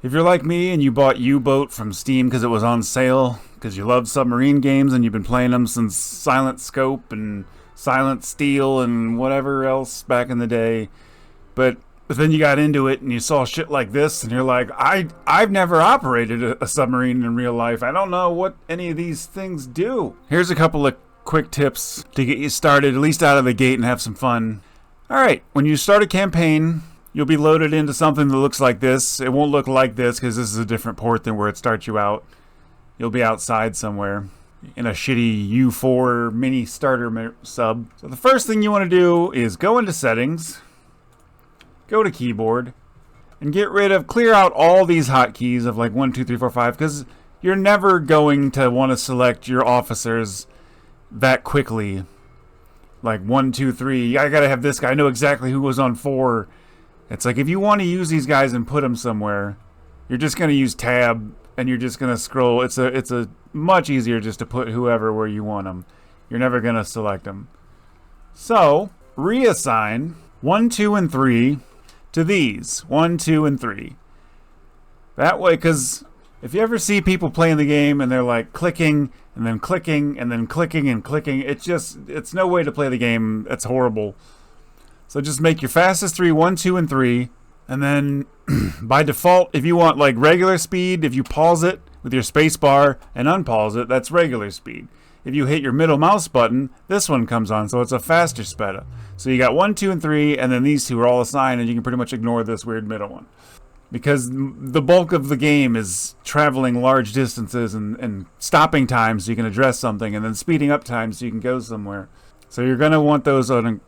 If you're like me and you bought U-Boat from Steam because it was on sale, because you love submarine games and you've been playing them since Silent Scope and Silent Steel and whatever else back in the day, but then you got into it and you saw shit like this and you're like, I've never operated a submarine in real life. I don't know what any of these things do. Here's a couple of quick tips to get you started, at least out of the gate, and have some fun. Alright, when you start a campaign, you'll be loaded into something that looks like this. It won't look like this because this is a different port than where it starts you out. You'll be outside somewhere in a shitty U4 mini starter sub. So the first thing you want to do is go into settings, go to keyboard, and clear out all these hotkeys of like 1, 2, 3, 4, 5, because you're never going to want to select your officers that quickly. Like 1, 2, 3, I gotta have this guy. I know exactly who was on 4. It's like if you want to use these guys and put them somewhere, you're just going to use tab and you're just going to scroll. It's a much easier just to put whoever where you want them. You're never going to select them. So, reassign 1, 2, and 3 to these. 1, 2, and 3. That way, because if you ever see people playing the game and they're like clicking and then clicking and then clicking and clicking, it's no way to play the game. It's horrible. So just make your fastest 3, 1, 2, and 3. And then by default, if you want like regular speed, if you pause it with your space bar and unpause it, that's regular speed. If you hit your middle mouse button, this one comes on, so it's a faster sped up. So you got 1, 2, and 3, and then these two are all assigned, and you can pretty much ignore this weird middle one. Because the bulk of the game is traveling large distances and stopping time so you can address something, and then speeding up time so you can go somewhere. So you're going to want those on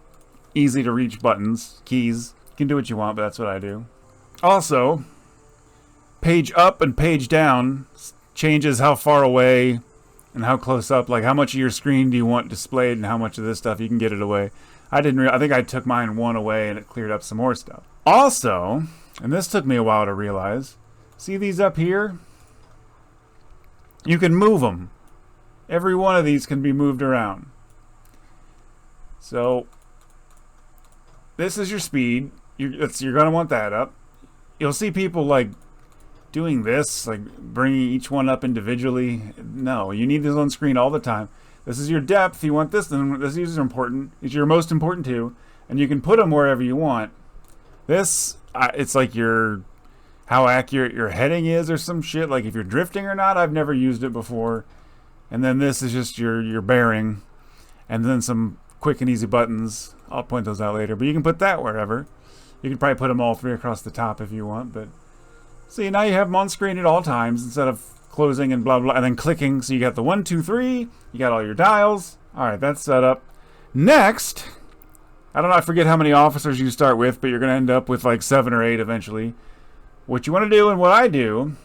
easy to reach buttons, keys. You can do what you want, but that's what I do. Also, page up and page down changes how far away and how close up, like how much of your screen do you want displayed and how much of this stuff you can get it away. I think I took mine 1 away and it cleared up some more stuff. Also, and this took me a while to realize, see these up here? You can move them. Every one of these can be moved around. So this is your speed. You're going to want that up. You'll see people like doing this, like bringing each one up individually. No, you need this on screen all the time. This is your depth. You want this, then these is important. It's your most important too. And you can put them wherever you want. This, it's like how accurate your heading is or some shit. Like if you're drifting or not. I've never used it before. And then this is just your bearing. And then some quick and easy buttons. I'll point those out later, but you can put that wherever. You can probably put them all 3 across the top if you want, but see, now you have them on screen at all times instead of closing and blah blah and then clicking. So you got the 1, 2, 3, you got all your dials. Alright, that's set up. Next, I don't know, I forget how many officers you start with, but you're gonna end up with like 7 or 8 eventually. What you want to do, and what I do,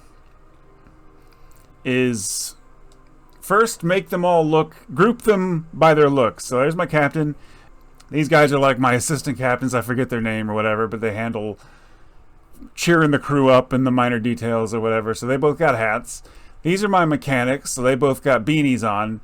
is first make them all group them by their looks. So there's my captain. These guys are like my assistant captains. I forget their name or whatever, but they handle cheering the crew up in the minor details or whatever. So they both got hats. These are my mechanics, so they both got beanies on.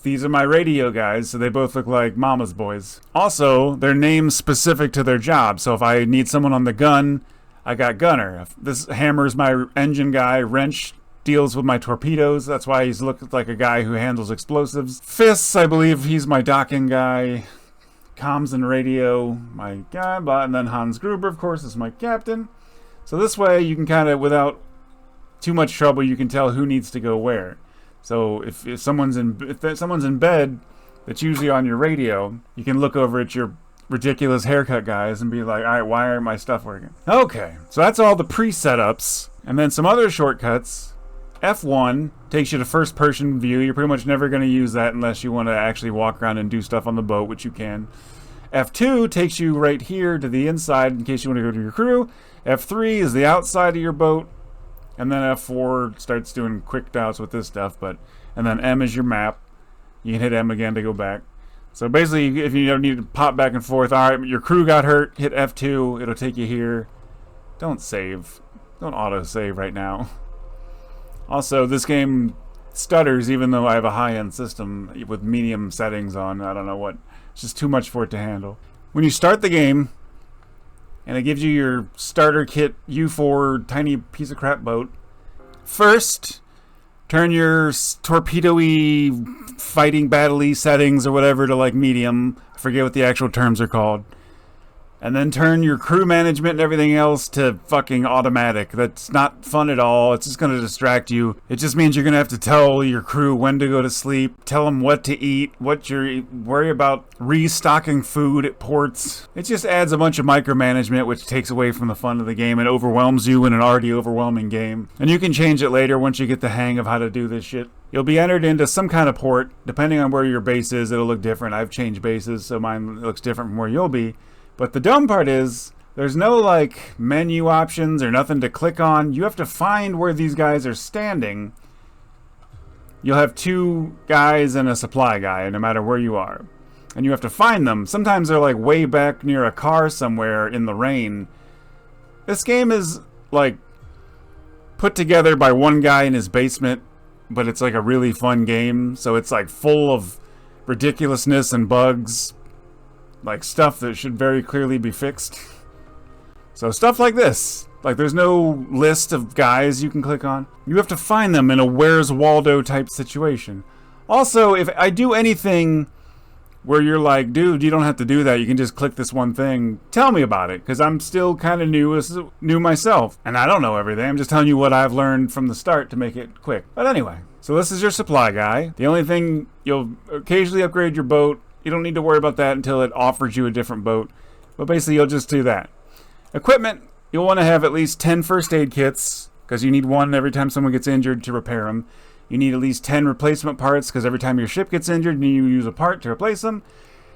These are my radio guys, so they both look like mama's boys. Also, their names specific to their job. So if I need someone on the gun, I got gunner. This Hammer's my engine guy. Wrench deals with my torpedoes. That's why he's looked like a guy who handles explosives. Fists, I believe he's my docking guy. Comms and radio, my guy, and then Hans Gruber, of course, is my captain. So this way, you can kind of, without too much trouble, you can tell who needs to go where. So if someone's in bed, that's usually on your radio, you can look over at your ridiculous haircut guys and be like, all right, why aren't my stuff working? Okay, so that's all the pre-setups, and then some other shortcuts. F1 takes you to first person view. You're pretty much never going to use that unless you want to actually walk around and do stuff on the boat, which you can. F2 takes you right here to the inside in case you want to go to your crew. F3 is the outside of your boat. And then F4 starts doing quick doubts with this stuff. And then M is your map. You can hit M again to go back. So basically, if you ever need to pop back and forth, all right, your crew got hurt, hit F2. It'll take you here. Don't save. Don't auto-save right now. Also, this game stutters even though I have a high-end system with medium settings on. I don't know what. It's just too much for it to handle. When you start the game, and it gives you your starter kit U4 tiny piece of crap boat. First, turn your torpedo-y fighting battle-y settings or whatever to like medium. I forget what the actual terms are called. And then turn your crew management and everything else to fucking automatic. That's not fun at all. It's just going to distract you. It just means you're going to have to tell your crew when to go to sleep, tell them what to eat, worry about restocking food at ports. It just adds a bunch of micromanagement, which takes away from the fun of the game and overwhelms you in an already overwhelming game. And you can change it later once you get the hang of how to do this shit. You'll be entered into some kind of port. Depending on where your base is, it'll look different. I've changed bases, so mine looks different from where you'll be. But the dumb part is, there's no like menu options or nothing to click on. You have to find where these guys are standing. You'll have 2 guys and a supply guy, no matter where you are. And you have to find them. Sometimes they're like way back near a car somewhere in the rain. This game is like put together by one guy in his basement, but it's like a really fun game. So it's like full of ridiculousness and bugs. Like stuff that should very clearly be fixed. So stuff like this. Like there's no list of guys you can click on. You have to find them in a Where's Waldo type situation. Also, if I do anything where you're like, dude, you don't have to do that, you can just click this one thing, tell me about it, because I'm still kind of new myself. And I don't know everything. I'm just telling you what I've learned from the start to make it quick. But anyway, so this is your supply guy. The only thing, you'll occasionally upgrade your boat. You don't need to worry about that until it offers you a different boat. But basically, you'll just do that. Equipment, you'll want to have at least 10 first aid kits, because you need one every time someone gets injured to repair them. You need at least 10 replacement parts, because every time your ship gets injured, you use a part to replace them.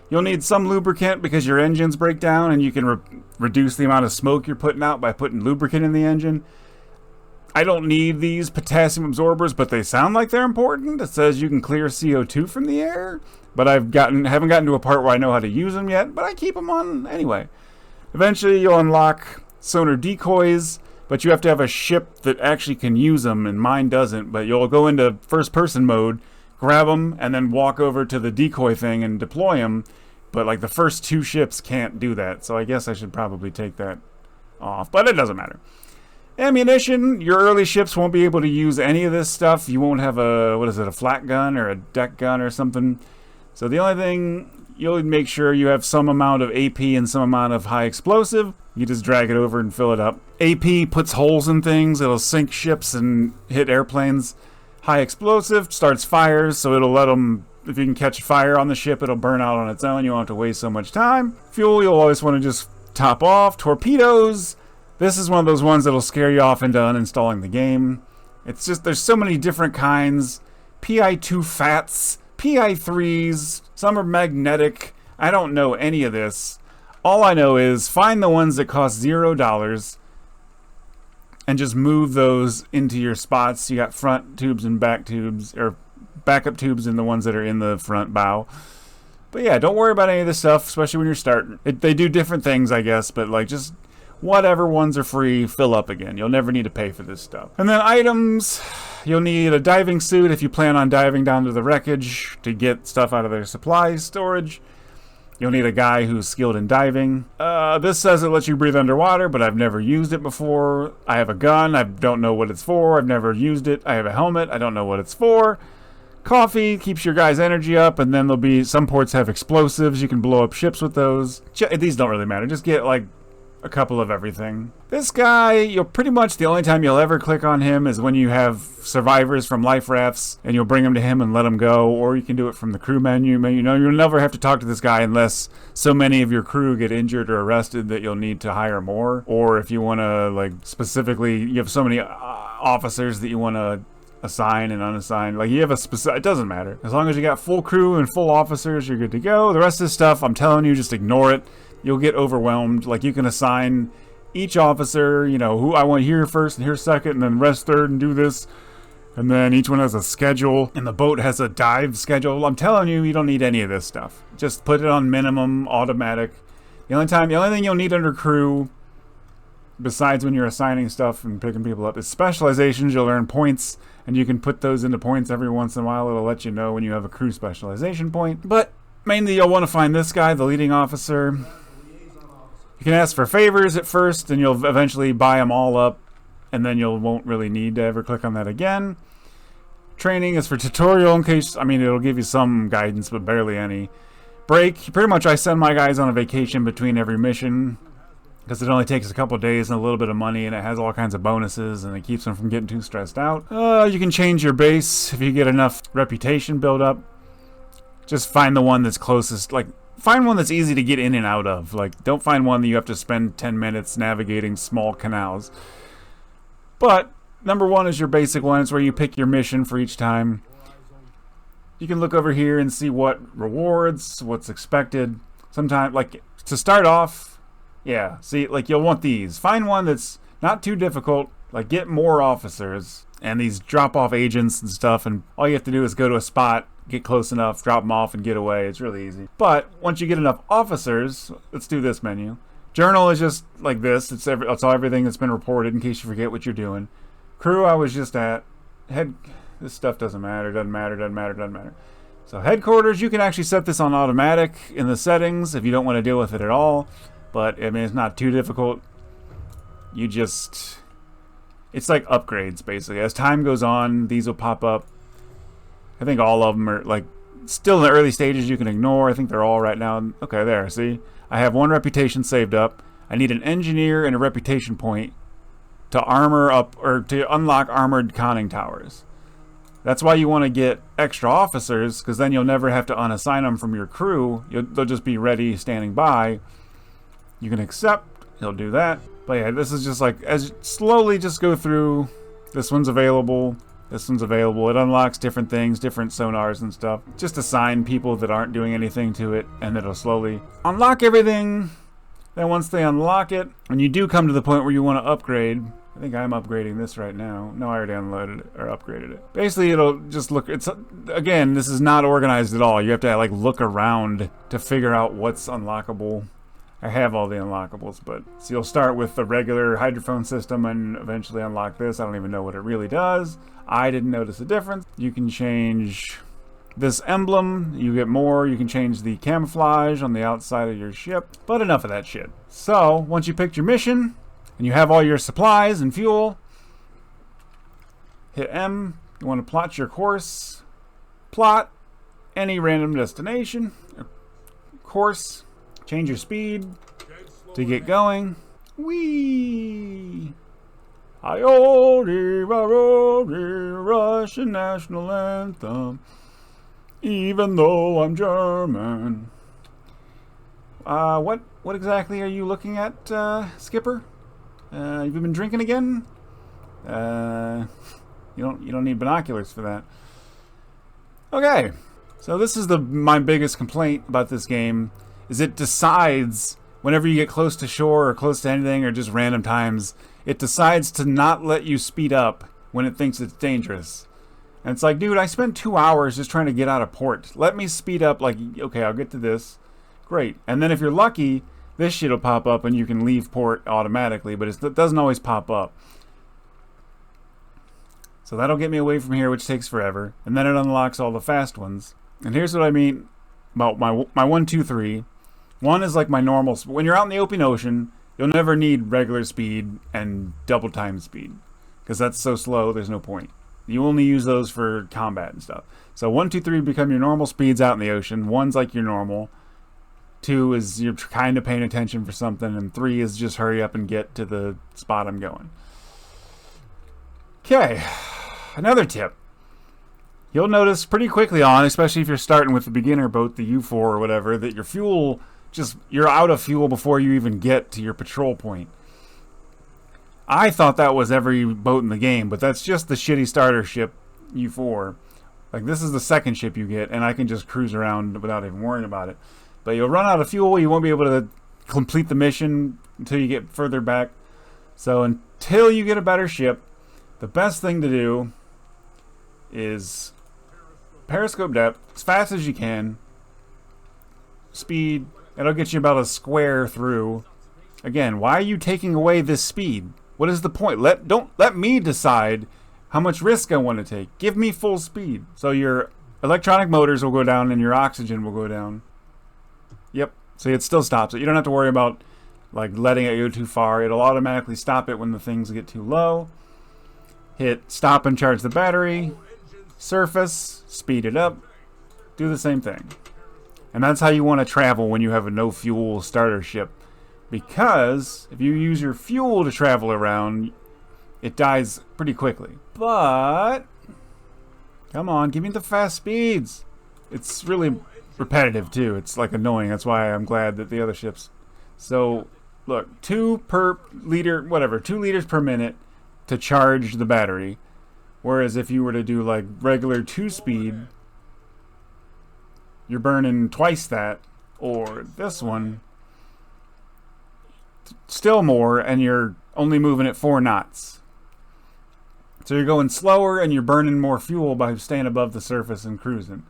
You'll need some lubricant, because your engines break down, and you can reduce the amount of smoke you're putting out by putting lubricant in the engine. I don't need these potassium absorbers, but they sound like they're important. It says you can clear CO2 from the air, but haven't gotten to a part where I know how to use them yet, but I keep them on anyway. Eventually you'll unlock sonar decoys, but you have to have a ship that actually can use them, and mine doesn't. But you'll go into first person mode, grab them, and then walk over to the decoy thing and deploy them. But like the first 2 ships can't do that, so I guess I should probably take that off, but it doesn't matter. Ammunition, your early ships won't be able to use any of this stuff. You won't have a flat gun or a deck gun or something. So the only thing, you'll make sure you have some amount of AP and some amount of high explosive. You just drag it over and fill it up. AP puts holes in things. It'll sink ships and hit airplanes. High explosive starts fires, so it'll let them, if you can catch fire on the ship, it'll burn out on its own. You won't have to waste so much time. Fuel, you'll always want to just top off. Torpedoes. This is one of those ones that'll scare you off into uninstalling the game. It's just, there's so many different kinds. PI2 fats, PI3s, some are magnetic. I don't know any of this. All I know is find the ones that cost $0 and just move those into your spots. You got front tubes and back tubes, or backup tubes in the ones that are in the front bow. But yeah, don't worry about any of this stuff, especially when you're starting. They do different things, I guess, but like just whatever ones are free, fill up again. You'll never need to pay for this stuff. And then items, you'll need a diving suit if you plan on diving down to the wreckage to get stuff out of their supply storage. You'll need a guy who's skilled in diving. This says it lets you breathe underwater, but I've never used it before. I have a gun. I don't know what it's for. I've never used it. I have a helmet. I don't know what it's for. Coffee keeps your guys' energy up, and then there'll be, some ports have explosives. You can blow up ships with those. These don't really matter. Just get like a couple of everything. This guy, you'll pretty much, the only time you'll ever click on him is when you have survivors from life rafts, and you'll bring them to him and let them go, or you can do it from the crew menu. You know, you'll never have to talk to this guy unless so many of your crew get injured or arrested that you'll need to hire more, or if you want to, like, specifically, you have so many officers that you want to assign and unassign. Like, you have a specific, it doesn't matter. As long as you got full crew and full officers, you're good to go. The rest of this stuff, I'm telling you, just ignore it. You'll get overwhelmed. Like, you can assign each officer, you know, who I want here first and here second, and then rest third and do this. And then each one has a schedule, and the boat has a dive schedule. I'm telling you, you don't need any of this stuff. Just put it on minimum, automatic. The only thing you'll need under crew, besides when you're assigning stuff and picking people up, is specializations. You'll earn points, and you can put those into points every once in a while. It'll let you know when you have a crew specialization point. But mainly you'll want to find this guy, the leading officer. You can ask for favors at first, and you'll eventually buy them all up, and then you won't really need to ever click on that again. Training is for tutorial in case, I mean, it'll give you some guidance, but barely any. Break, pretty much I send my guys on a vacation between every mission, because it only takes a couple days and a little bit of money, and it has all kinds of bonuses, and it keeps them from getting too stressed out. You can change your base if you get enough reputation build up. Just find the one that's closest, like, find one that's easy to get in and out of. Like, don't find one that you have to spend 10 minutes navigating small canals. But number one is your basic one. It's where you pick your mission for each time. You can look over here and see what rewards, what's expected. Sometimes, like, to start off, yeah, see, like, you'll want these. Find one that's not too difficult. Like, get more officers and these drop-off agents and stuff, and all you have to do is go to a spot, get close enough, drop them off, and get away. It's really easy. But once you get enough officers, let's do this menu. Journal is just like this. It's all everything that's been reported in case you forget what you're doing. Crew, I was just at. This stuff doesn't matter. Doesn't matter. So headquarters, you can actually set this on automatic in the settings if you don't want to deal with it at all. But I mean, it's not too difficult. You just, it's like upgrades basically. As time goes on, these will pop up. I think all of them are like still in the early stages. You can ignore. I think they're all right now. Okay, there. See, I have one reputation saved up. I need an engineer and a reputation point to armor up or to unlock armored conning towers. That's why you want to get extra officers, because then you'll never have to unassign them from your crew. They'll just be ready, standing by. You can accept. He'll do that. But yeah, this is just like, as slowly just go through. This one's available. This one's available. It unlocks different things, different sonars and stuff. Just assign people that aren't doing anything to it, and it'll slowly unlock everything. Then once they unlock it, and you do come to the point where you want to upgrade, I think I'm upgrading this right now. No, I already unloaded it or upgraded it. Basically, it'll just look, it's, again, this is not organized at all. You have to like look around to figure out what's unlockable. I have all the unlockables, but so you'll start with the regular hydrophone system and eventually unlock this. I don't even know what it really does. I didn't notice a difference. You can change this emblem. You get more. You can change the camouflage on the outside of your ship. But enough of that shit. So once you picked your mission and you have all your supplies and fuel, hit M. You want to plot your course. Plot any random destination. Course. Change your speed to get going. Whee! Russian national anthem. Even though I'm German. What exactly are you looking at, Skipper? Have you been drinking again? You don't need binoculars for that. Okay, so this is my biggest complaint about this game. Is it decides whenever you get close to shore or close to anything or just random times, it decides to not let you speed up when it thinks it's dangerous. And it's like, dude, I spent 2 hours just trying to get out of port. Let me speed up, like, okay, I'll get to this. Great. And then if you're lucky, this shit will pop up and you can leave port automatically, but it doesn't always pop up. So that'll get me away from here, which takes forever. And then it unlocks all the fast ones. And here's what I mean about my 1, 2, 3. 1 is like my normal. When you're out in the open ocean, you'll never need regular speed and double time speed, because that's so slow, there's no point. You only use those for combat and stuff. So 1, 2, 3 become your normal speeds out in the ocean. 1's like your normal. 2 is you're kind of paying attention for something. And 3 is just hurry up and get to the spot I'm going. Okay, another tip. You'll notice pretty quickly on, especially if you're starting with the beginner boat, the U4 or whatever, that your fuel, you're out of fuel before you even get to your patrol point. I thought that was every boat in the game, but that's just the shitty starter ship, U4. Like, this is the second ship you get, and I can just cruise around without even worrying about it. But you'll run out of fuel, you won't be able to complete the mission until you get further back. So until you get a better ship, the best thing to do is periscope depth as fast as you can. Speed, it'll get you about a square through. Again, why are you taking away this speed? What is the point? Don't let me decide how much risk I want to take. Give me full speed. So your electronic motors will go down and your oxygen will go down. Yep. So it still stops it. You don't have to worry about like letting it go too far. It'll automatically stop it when the things get too low. Hit stop and charge the battery. Surface, speed it up. Do the same thing. And that's how you want to travel when you have a no fuel starter ship. Because if you use your fuel to travel around, it dies pretty quickly. But come on, give me the fast speeds. It's really repetitive too. It's like annoying. That's why I'm glad that the other ships. So look, 2 per liter, whatever, 2 liters per minute to charge the battery. Whereas if you were to do like regular 2 speed, you're burning twice that. Or this one, still more, and you're only moving at 4 knots. So you're going slower and you're burning more fuel by staying above the surface and cruising.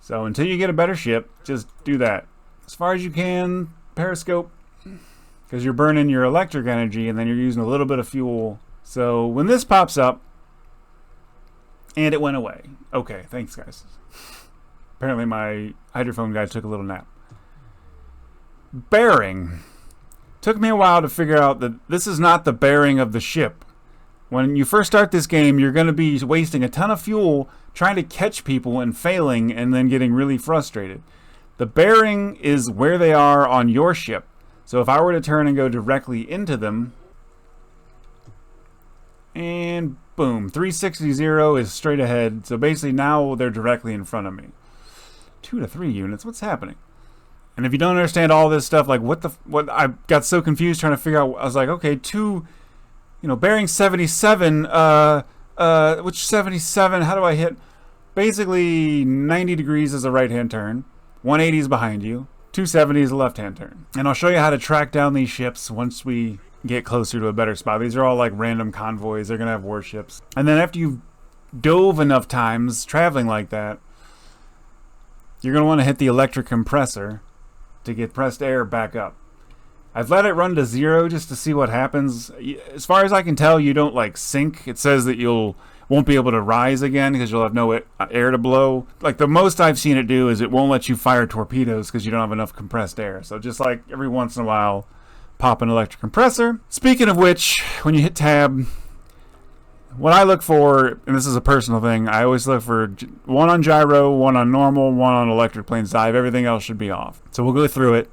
So until you get a better ship, just do that. As far as you can, periscope, because you're burning your electric energy and then you're using a little bit of fuel. So when this pops up, and it went away. Okay, thanks guys. Apparently my hydrophone guy took a little nap. Bearing. Took me a while to figure out that this is not the bearing of the ship. When you first start this game, you're going to be wasting a ton of fuel trying to catch people and failing and then getting really frustrated. The bearing is where they are on your ship. So if I were to turn and go directly into them, and boom, 360 is straight ahead. So basically now they're directly in front of me. 2 to 3 units, what's happening? And if you don't understand all this stuff, like what I got so confused trying to figure out. I was like, okay, bearing 77, which 77, how do I hit? Basically 90 degrees is a right-hand turn, 180 is behind you, 270 is a left-hand turn. And I'll show you how to track down these ships once we get closer to a better spot. These are all like random convoys, they're gonna have warships. And then after you've dove enough times traveling like that, you're gonna want to hit the electric compressor to get pressed air back up. I've let it run to 0 just to see what happens. As far as I can tell, you don't like sink. It says that won't be able to rise again because you'll have no air to blow. Like the most I've seen it do is it won't let you fire torpedoes because you don't have enough compressed air. So just like every once in a while, pop an electric compressor. Speaking of which, when you hit tab, what I look for, and this is a personal thing, I always look for 1 on gyro, 1 on normal, 1 on electric planes dive. Everything else should be off. So we'll go through it.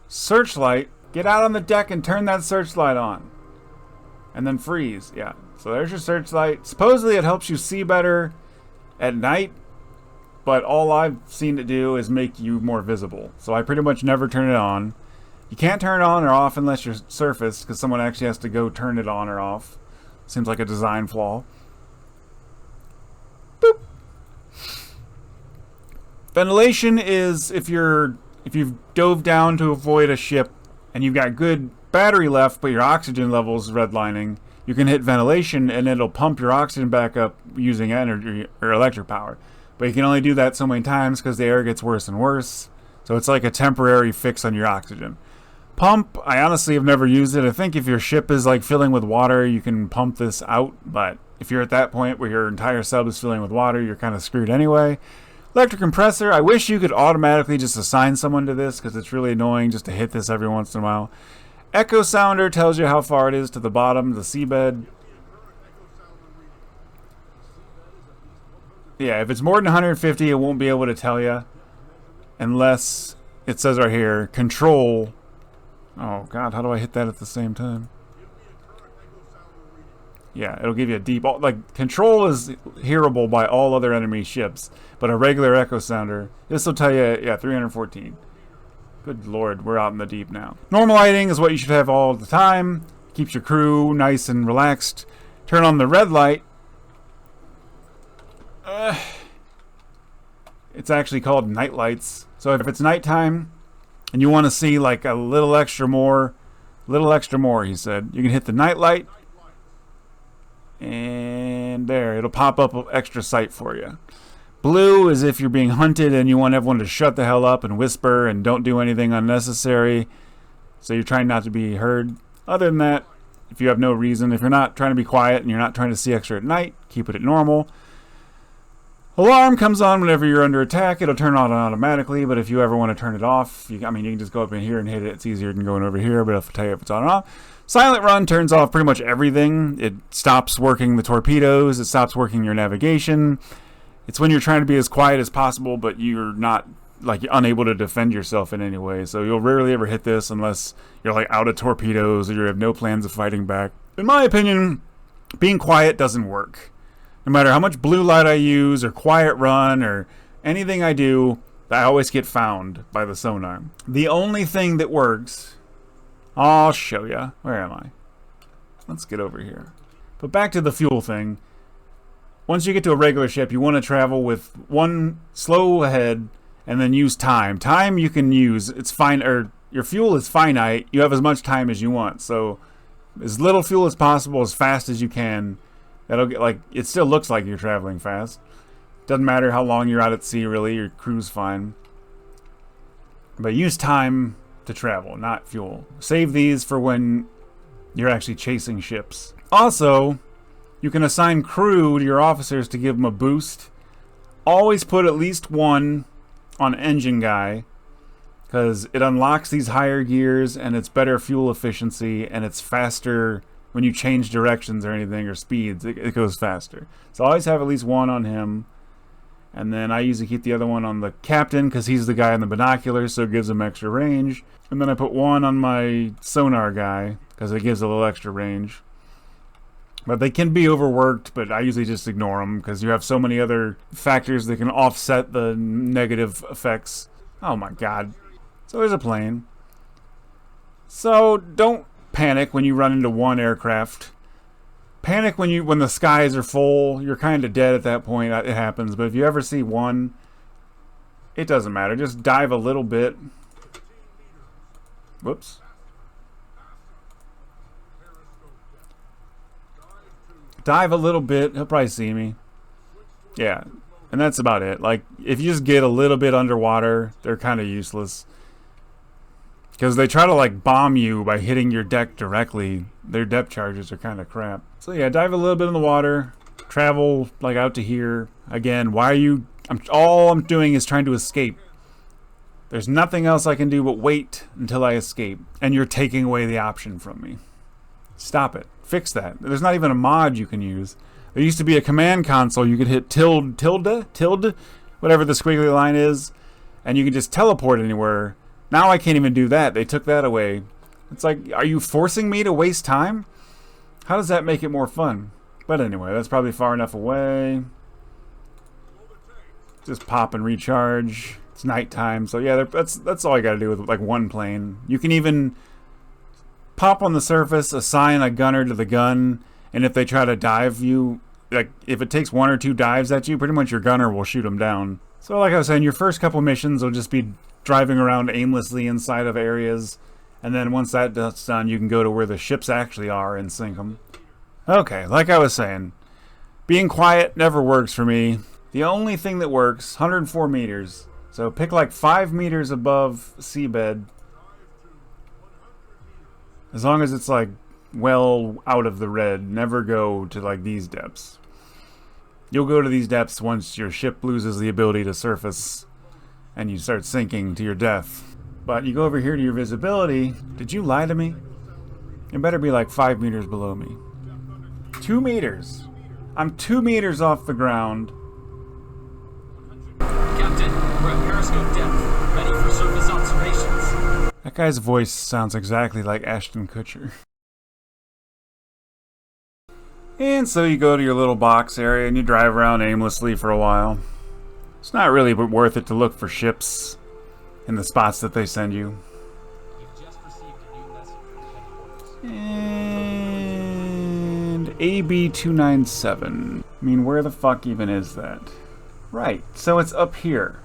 Searchlight. Get out on the deck and turn that searchlight on. And then freeze. Yeah. So there's your searchlight. Supposedly it helps you see better at night, but all I've seen it do is make you more visible. So I pretty much never turn it on. You can't turn it on or off unless you're surfaced, because someone actually has to go turn it on or off. Seems like a design flaw. Boop. Ventilation is if you've dove down to avoid a ship and you've got good battery left, but your oxygen level's redlining, you can hit ventilation and it'll pump your oxygen back up using energy or electric power. But you can only do that so many times because the air gets worse and worse. So it's like a temporary fix on your oxygen. Pump, I honestly have never used it. I think if your ship is like filling with water, you can pump this out. But if you're at that point where your entire sub is filling with water, you're kind of screwed anyway. Electric compressor, I wish you could automatically just assign someone to this because it's really annoying just to hit this every once in a while. Echo sounder tells you how far it is to the bottom, the seabed. Yeah, if it's more than 150, it won't be able to tell you unless it says right here, control. Oh God, how do I hit that at the same time? Yeah, it'll give you a deep, like control is hearable by all other enemy ships, but a regular echo sounder, this will tell you, yeah, 314. Good Lord, we're out in the deep now. Normal lighting is what you should have all the time. Keeps your crew nice and relaxed. Turn on the red light. It's actually called night lights. So if it's nighttime and you want to see like a little extra more, he said, you can hit the night light. And there, it'll pop up an extra sight for you. Blue is if you're being hunted and you want everyone to shut the hell up and whisper and don't do anything unnecessary. So you're trying not to be heard. Other than that, if you have no reason, if you're not trying to be quiet and you're not trying to see extra at night, keep it at normal. Alarm comes on whenever you're under attack. It'll turn on automatically, but if you ever want to turn it off, you can just go up in here and hit it. It's easier than going over here, but I'll tell you if it's on or off. Silent run turns off pretty much everything. It stops working the torpedoes. It stops working your navigation. It's when you're trying to be as quiet as possible, but you're not, like, you're unable to defend yourself in any way. So you'll rarely ever hit this unless you're, like, out of torpedoes or you have no plans of fighting back. In my opinion, being quiet doesn't work. No matter how much blue light I use or quiet run or anything I do, I always get found by the sonar. The only thing that works, I'll show ya. Where am I? Let's get over here. But back to the fuel thing. Once you get to a regular ship, you want to travel with one slow ahead and then use time. Time you can use, it's fine, or your fuel is finite. You have as much time as you want. So as little fuel as possible, as fast as you can. That'll get, like, it still looks like you're traveling fast. Doesn't matter how long you're out at sea, really. Your crew's fine. But use time to travel, not fuel. Save these for when you're actually chasing ships. Also, you can assign crew to your officers to give them a boost. Always put at least one on engine guy, because it unlocks these higher gears and it's better fuel efficiency and it's faster when you change directions or anything or speeds. It goes faster. So always have at least one on him. And then I usually keep the other one on the captain because he's the guy in the binoculars, so it gives him extra range. And then I put one on my sonar guy because it gives a little extra range. But they can be overworked, but I usually just ignore them because you have so many other factors that can offset the negative effects. Oh my god. So there's a plane. So don't panic when you run into one aircraft. Panic when the skies are full. You're kind of dead at that point. It happens. But if you ever see one, it doesn't matter. Just dive a little bit. Whoops. Dive a little bit. He'll probably see me. Yeah. And that's about it. Like, if you just get a little bit underwater, they're kind of useless. Because they try to, like, bomb you by hitting your deck directly. Their depth charges are kind of crap. So yeah, dive a little bit in the water. Travel, like, out to here. Again, why are you... all I'm doing is trying to escape. There's nothing else I can do but wait until I escape. And you're taking away the option from me. Stop it. Fix that. There's not even a mod you can use. There used to be a command console. You could hit tilde, whatever the squiggly line is, and you can just teleport anywhere. Now I can't even do that. They took that away. It's like, are you forcing me to waste time? How does that make it more fun? But anyway, that's probably far enough away. Just pop and recharge. It's nighttime, so yeah, that's all I gotta do with, like, one plane. You can even pop on the surface, assign a gunner to the gun, and if they try to dive you, like, if it takes one or two dives at you, pretty much your gunner will shoot them down. So like I was saying, your first couple missions will just be driving around aimlessly inside of areas, and then once that's done, you can go to where the ships actually are and sink them. Okay, like I was saying, being quiet never works for me. The only thing that works, 104 meters. So pick like 5 meters above seabed. As long as it's like well out of the red, never go to like these depths. You'll go to these depths once your ship loses the ability to surface and you start sinking to your death. But you go over here to your visibility. Did you lie to me? It better be like 5 meters below me. 2 meters. I'm 2 meters off the ground. Captain, we're at periscope depth, ready for surface observations. That guy's voice sounds exactly like Ashton Kutcher. And so you go to your little box area and you drive around aimlessly for a while. It's not really worth it to look for ships in the spots that they send you. You've just received a new message from headquarters. And AB297. I mean, where the fuck even is that? Right, so it's up here.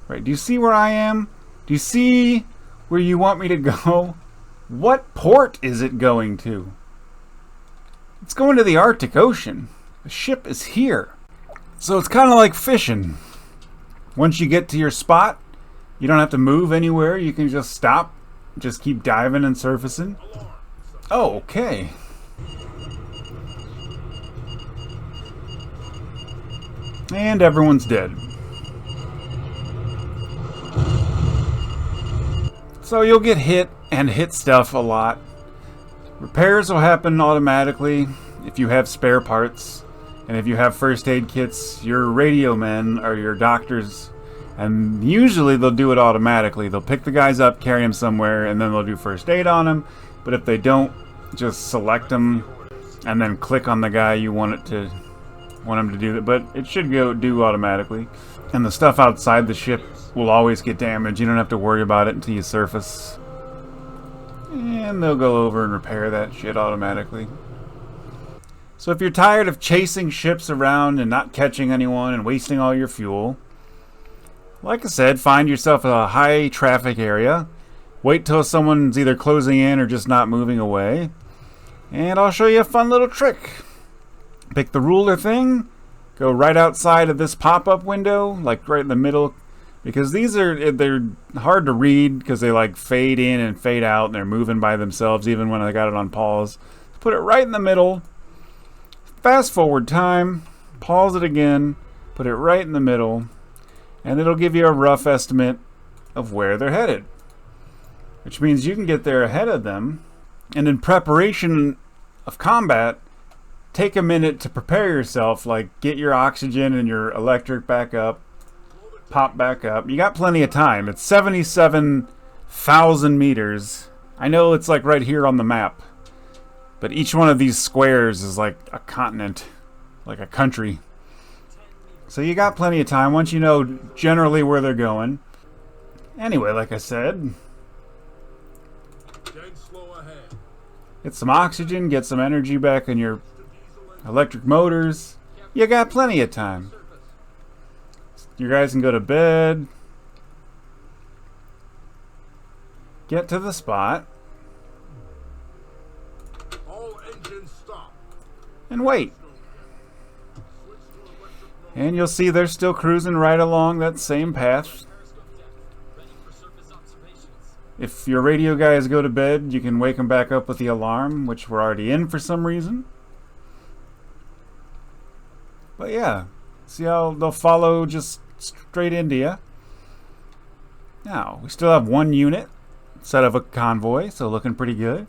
Right, do you see where I am? Do you see where you want me to go? What port is it going to? It's going to the Arctic Ocean. The ship is here. So it's kind of like fishing. Once you get to your spot, you don't have to move anywhere. You can just stop, just keep diving and surfacing. Oh, okay. And everyone's dead. So you'll get hit and hit stuff a lot. Repairs will happen automatically if you have spare parts. And if you have first aid kits, your radio men are your doctors. And usually they'll do it automatically. They'll pick the guys up, carry them somewhere, and then they'll do first aid on them. But if they don't, just select them and then click on the guy you want him to do that. But it should do automatically. And the stuff outside the ship will always get damaged. You don't have to worry about it until you surface. And they'll go over and repair that shit automatically. So if you're tired of chasing ships around and not catching anyone and wasting all your fuel, like I said, find yourself a high traffic area. Wait till someone's either closing in or just not moving away. And I'll show you a fun little trick. Pick the ruler thing. Go right outside of this pop-up window, like right in the middle. Because they're hard to read because they like fade in and fade out and they're moving by themselves even when I got it on pause. Put it right in the middle. Fast forward time. Pause it again. Put it right in the middle. And it'll give you a rough estimate of where they're headed. Which means you can get there ahead of them. And in preparation of combat, take a minute to prepare yourself. Like get your oxygen and your electric back up. Pop back up. You got plenty of time. It's 77,000 meters. I know it's like right here on the map. But each one of these squares is like a continent. Like a country. So you got plenty of time once you know generally where they're going. Anyway, like I said, get some oxygen, get some energy back in your electric motors. You got plenty of time. You guys can go to bed. Get to the spot. All engines stop. And wait. And you'll see they're still cruising right along that same path. If your radio guys go to bed, you can wake them back up with the alarm, which we're already in for some reason. But yeah, see how they'll follow just straight into you. Now, we still have one unit instead of a convoy, so looking pretty good.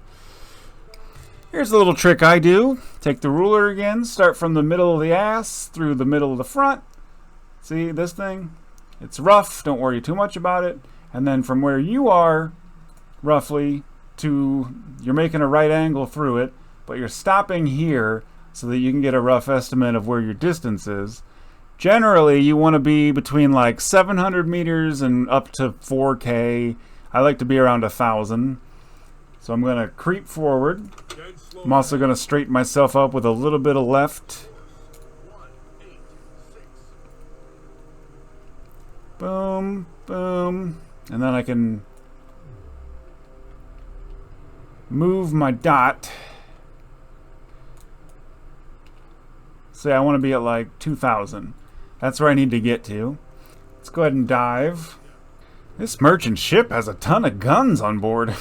Here's a little trick I do. Take the ruler again, start from the middle of the ass through the middle of the front. See this thing? It's rough, don't worry too much about it. And then from where you are, roughly, to you're making a right angle through it, but you're stopping here so that you can get a rough estimate of where your distance is. Generally, you want to be between like 700 meters and up to 4K. I like to be around 1,000. So I'm going to creep forward. I'm also going to straighten myself up with a little bit of left. Boom, boom. And then I can move my dot. Say I want to be at like 2,000. That's where I need to get to. Let's go ahead and dive. This merchant ship has a ton of guns on board.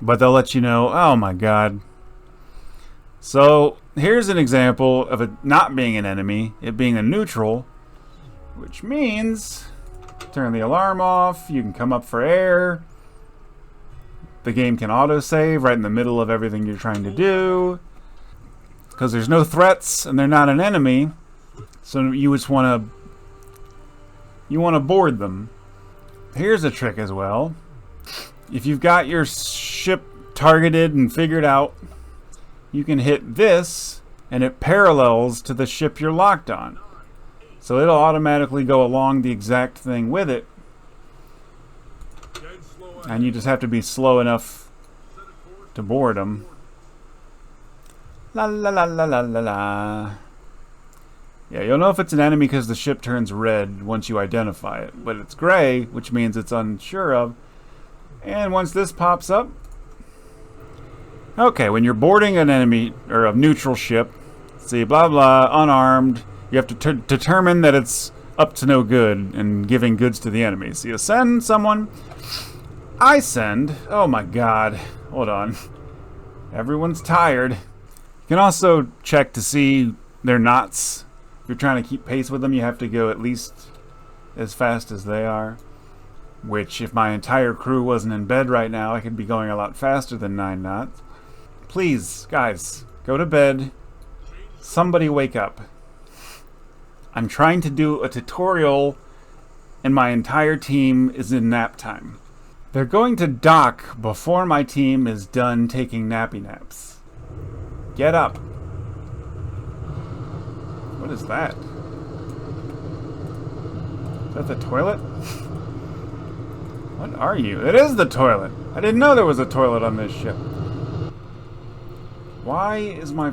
But they'll let you know, oh my god. So here's an example of it not being an enemy, it being a neutral, which means turn the alarm off, you can come up for air, the game can autosave right in the middle of everything you're trying to do, because there's no threats and they're not an enemy, so you just want to board them. Here's a trick as well. If you've got your ship targeted and figured out, you can hit this and it parallels to the ship you're locked on. So it'll automatically go along the exact thing with it. And you just have to be slow enough to board them. La la la la la la la. Yeah, you'll know if it's an enemy because the ship turns red once you identify it. But it's gray, which means it's unsure of. And once this pops up, okay, when you're boarding an enemy or a neutral ship, see blah blah, unarmed, you have to determine that it's up to no good and giving goods to the enemy. So you send someone. I send. Oh my god, hold on. Everyone's tired. You can also check to see their knots If you're trying to keep pace with them, you have to go at least as fast as they are. Which, if my entire crew wasn't in bed right now, I could be going a lot faster than 9 knots. Please, guys, go to bed. Somebody wake up. I'm trying to do a tutorial, and my entire team is in nap time. They're going to dock before my team is done taking nappy naps. Get up. What is that? Is that the toilet? What are you? It is the toilet! I didn't know there was a toilet on this ship. Why is my...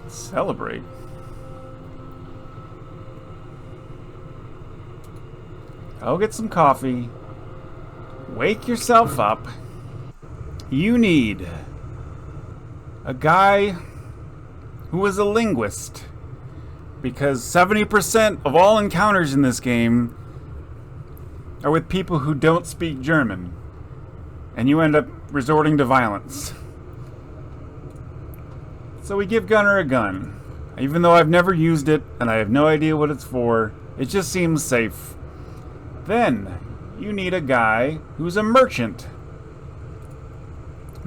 Celebrate. Go get some coffee. Wake yourself up. You need a guy who is a linguist. Because 70% of all encounters in this game are with people who don't speak German. And you end up resorting to violence. So we give Gunner a gun. Even though I've never used it and I have no idea what it's for, it just seems safe. Then you need a guy who's a merchant.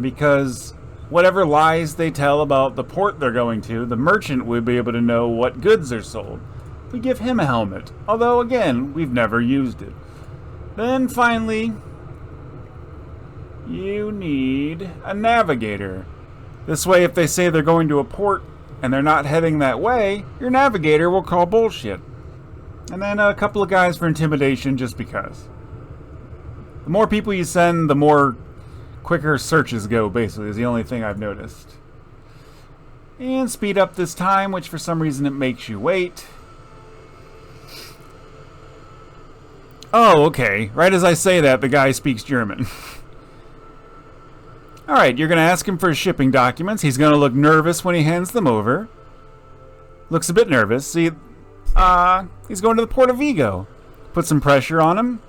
Because whatever lies they tell about the port they're going to, the merchant will be able to know what goods are sold. We give him a helmet. Although, again, we've never used it. Then finally, you need a navigator. This way, if they say they're going to a port and they're not heading that way, your navigator will call bullshit. And then a couple of guys for intimidation, just because. The more people you send, the more quicker searches go, basically, is the only thing I've noticed. And speed up this time, which for some reason it makes you wait. Oh, okay. Right as I say that, the guy speaks German. Alright, you're going to ask him for his shipping documents. He's going to look nervous when he hands them over. Looks a bit nervous. See, he's going to the port of Vigo. Put some pressure on him.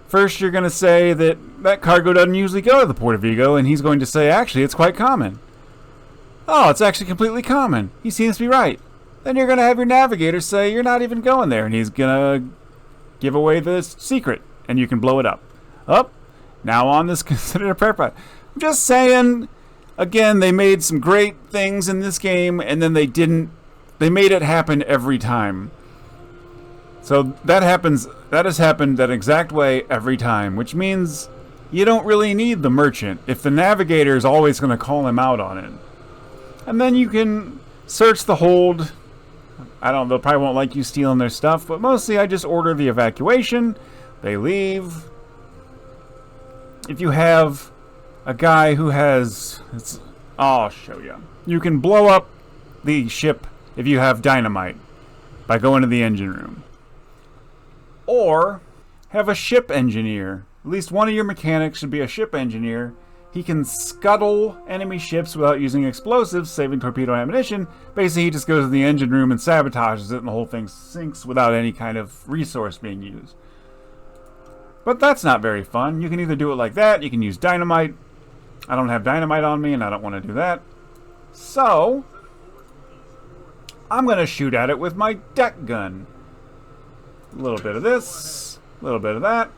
First, you're going to say that cargo doesn't usually go to the port of Vigo, and he's going to say, actually, it's quite common. Oh, it's actually completely common. He seems to be right. Then you're going to have your navigator say, you're not even going there, and he's going to give away the secret, and you can blow it up. Now on this considered a prayer pot. I'm just saying, again, they made some great things in this game, and then they didn't. They made it happen every time. So that has happened that exact way every time, which means you don't really need the merchant if the navigator is always going to call him out on it. And then you can search the hold. I don't know, they probably won't like you stealing their stuff, but mostly I just order the evacuation. They leave. If you have a guy who has... I'll show you. You can blow up the ship if you have dynamite by going to the engine room. Or have a ship engineer. At least one of your mechanics should be a ship engineer. He can scuttle enemy ships without using explosives, saving torpedo ammunition. Basically, he just goes to the engine room and sabotages it, and the whole thing sinks without any kind of resource being used. But that's not very fun. You can either do it like that, you can use dynamite. I don't have dynamite on me, and I don't want to do that. So, I'm going to shoot at it with my deck gun. A little bit of this, a little bit of that.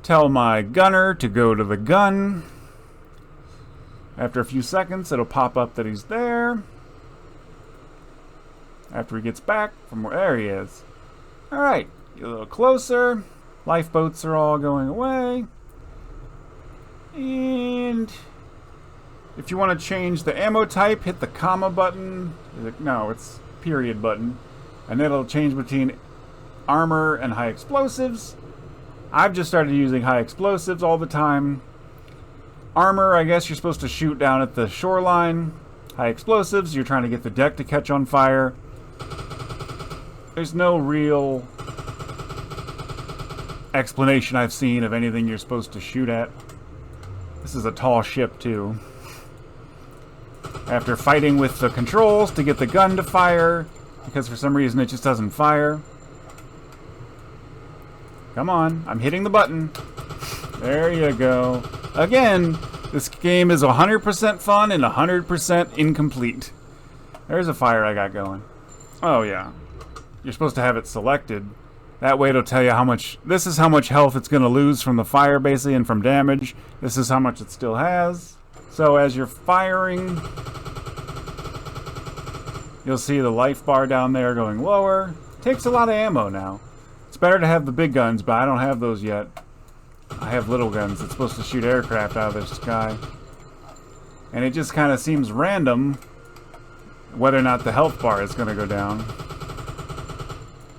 Tell my gunner to go to the gun. After a few seconds, it'll pop up that he's there. After he gets back from where... There he is. Alright, get a little closer. Lifeboats are all going away. And if you want to change the ammo type, hit the comma button. No, it's period button. And then it'll change between armor and high explosives. I've just started using high explosives all the time. Armor, I guess you're supposed to shoot down at the shoreline. High explosives, you're trying to get the deck to catch on fire. There's no real explanation I've seen of anything you're supposed to shoot at. This is a tall ship, too. After fighting with the controls to get the gun to fire, because for some reason it just doesn't fire. Come on, I'm hitting the button. There you go. Again, this game is 100% fun and 100% incomplete. There's a fire I got going. Oh, yeah. You're supposed to have it selected. That way it'll tell you how much... This is how much health it's going to lose from the fire, basically, and from damage. This is how much it still has. So as you're firing, you'll see the life bar down there going lower. Takes a lot of ammo now. It's better to have the big guns, but I don't have those yet. I have little guns that's supposed to shoot aircraft out of the sky. And it just kind of seems random whether or not the health bar is going to go down.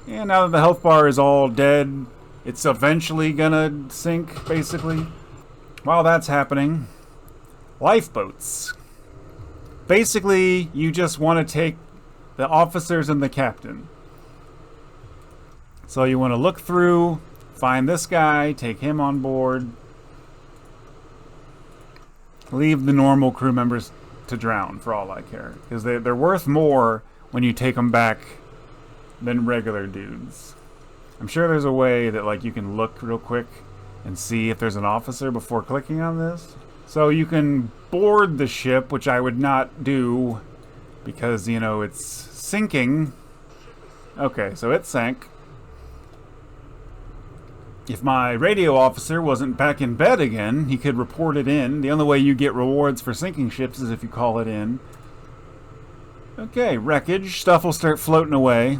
And now that the health bar is all dead, it's eventually going to sink, basically. While that's happening, lifeboats. Basically, you just want to take the officers and the captain. So you want to look through, find this guy, take him on board. Leave the normal crew members to drown, for all I care. Because they're worth more when you take them back than regular dudes. I'm sure there's a way that like you can look real quick and see if there's an officer before clicking on this. So you can board the ship, which I would not do because, you know, it's sinking. Okay, so it sank. If my radio officer wasn't back in bed again, he could report it in. The only way you get rewards for sinking ships is if you call it in. Okay, wreckage. Stuff will start floating away.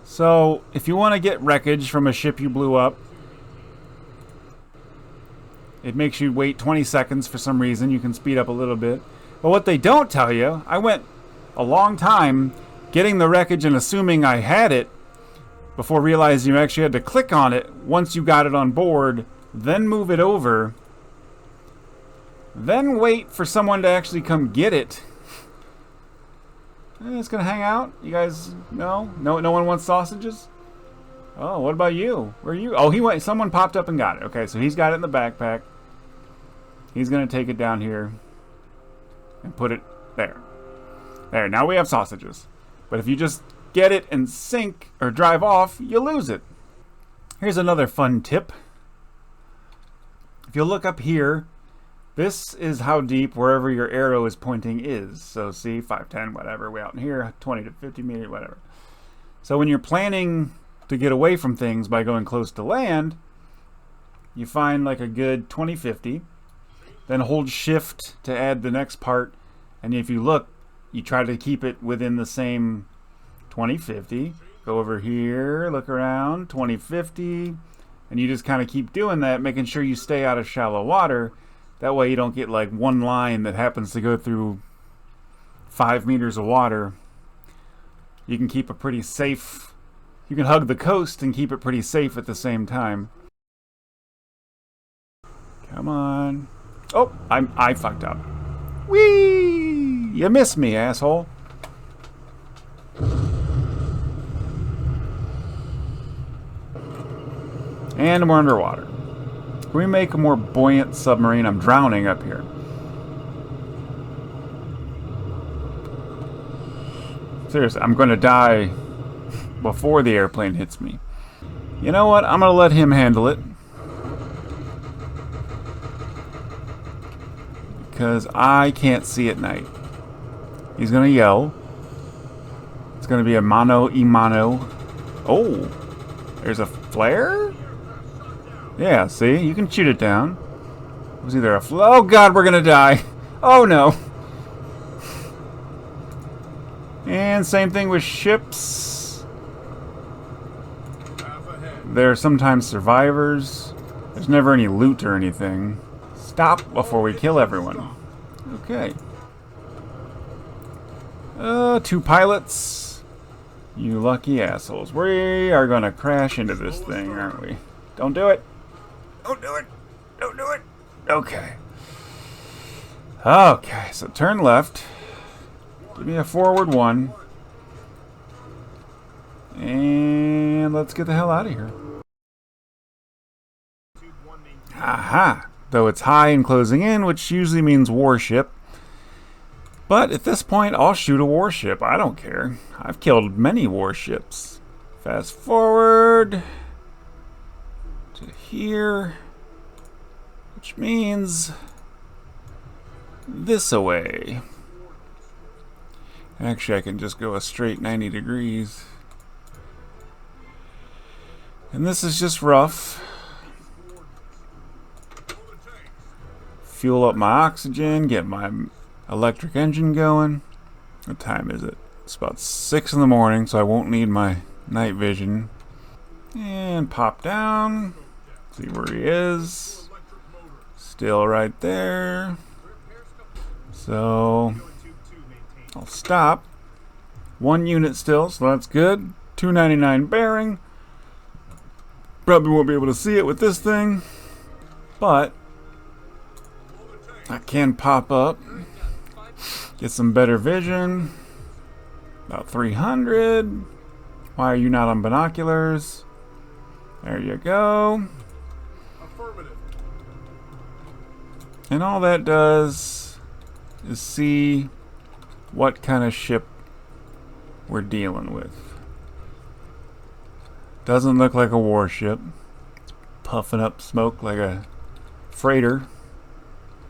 So, if you want to get wreckage from a ship you blew up, it makes you wait 20 seconds for some reason. You can speed up a little bit. But what they don't tell you, I went a long time getting the wreckage and assuming I had it before realizing you actually had to click on it once you got it on board, then move it over, then wait for someone to actually come get it. It's gonna hang out? You guys know? No one wants sausages? Oh, what about you? Where are you? Oh, he went. Someone popped up and got it. Okay, so he's got it in the backpack. He's gonna take it down here and put it there. There, now we have sausages. But if you just get it and sink or drive off, you lose it. Here's another fun tip. If you look up here, this is how deep wherever your arrow is pointing is. So see, 5, 10, whatever, way out in here, 20 to 50 meters, whatever. So when you're planning to get away from things by going close to land, you find like a good 20, 50, then hold shift to add the next part, and if you look, you try to keep it within the same 20, 50, go over here, look around, 20, 50, and you just kind of keep doing that, making sure you stay out of shallow water. That way you don't get like one line that happens to go through 5 meters of water. You can keep a pretty safe, you can hug the coast and keep it pretty safe at the same time. Come on. Oh, I fucked up. Whee! You missed me, asshole. And we're underwater. Can we make a more buoyant submarine? I'm drowning up here. Seriously, I'm going to die before the airplane hits me. You know what? I'm going to let him handle it. Because I can't see at night. He's going to yell. It's going to be a mano y mano. Oh, there's a flare? Yeah, see? You can shoot it down. It was either a oh god, we're going to die. Oh no. And same thing with ships. There are sometimes survivors. There's never any loot or anything. Stop before we kill everyone. Okay. 2 pilots. You lucky assholes. We are gonna crash into this thing, aren't we? Don't do it. Don't do it. Don't do it. Okay. Okay, so turn left. Give me a forward 1. And let's get the hell out of here. Aha! Though it's high and closing in, which usually means warship. But at this point, I'll shoot a warship. I don't care. I've killed many warships. Fast forward to here, which means this away. Actually, I can just go a straight 90 degrees. And this is just rough. Fuel up my oxygen, get my electric engine going. What time is it? It's about 6 in the morning, so I won't need my night vision. And pop down. See where he is. Still right there. So I'll stop. 1 unit still, so that's good. 299 bearing. Probably won't be able to see it with this thing, but I can pop up, get some better vision. About 300. Why are you not on binoculars? There you go. Affirmative. And all that does is see what kind of ship we're dealing with. Doesn't look like a warship. It's puffing up smoke like a freighter.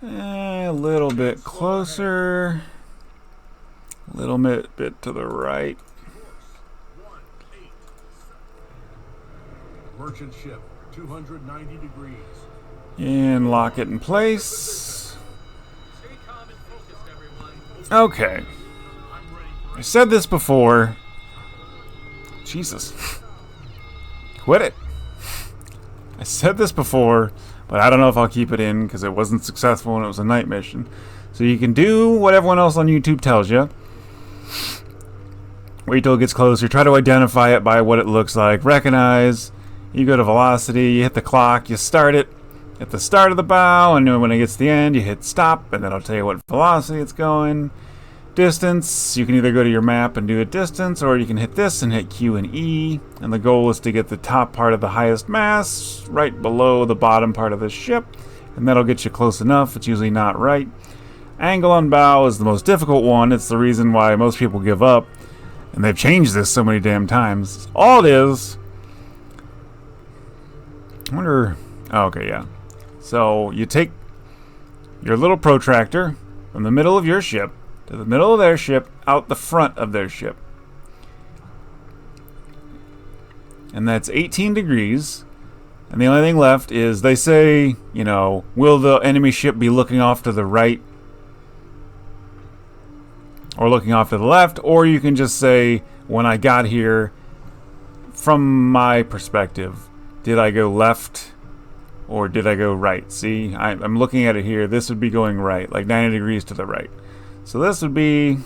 A little bit closer. A little bit to the right. Merchant ship, 290 degrees. And lock it in place. Stay calm and focused, everyone. Okay. I'm ready for I said this before. Jesus. Quit it. I said this before, but I don't know if I'll keep it in because it wasn't successful and it was a night mission. So you can do what everyone else on YouTube tells you. Wait till it gets closer. Try to identify it by what it looks like. Recognize. You go to velocity. You hit the clock. You start it at the start of the bow. And then when it gets to the end, you hit stop. And then I'll tell you what velocity it's going. Distance. You can either go to your map and do a distance, or you can hit this and hit Q and E. And the goal is to get the top part of the highest mast right below the bottom part of the ship. And that'll get you close enough. It's usually not right. Angle on bow is the most difficult one. It's the reason why most people give up. And they've changed this so many damn times. All it is... I wonder... Oh, okay, yeah. So, you take your little protractor from the middle of your ship to the middle of their ship, out the front of their ship. And that's 18 degrees. And the only thing left is, they say, you know, will the enemy ship be looking off to the right or looking off to the left? Or you can just say, when I got here, from my perspective, did I go left or did I go right? See, I'm looking at it here. This would be going right, like 90 degrees to the right. So this would be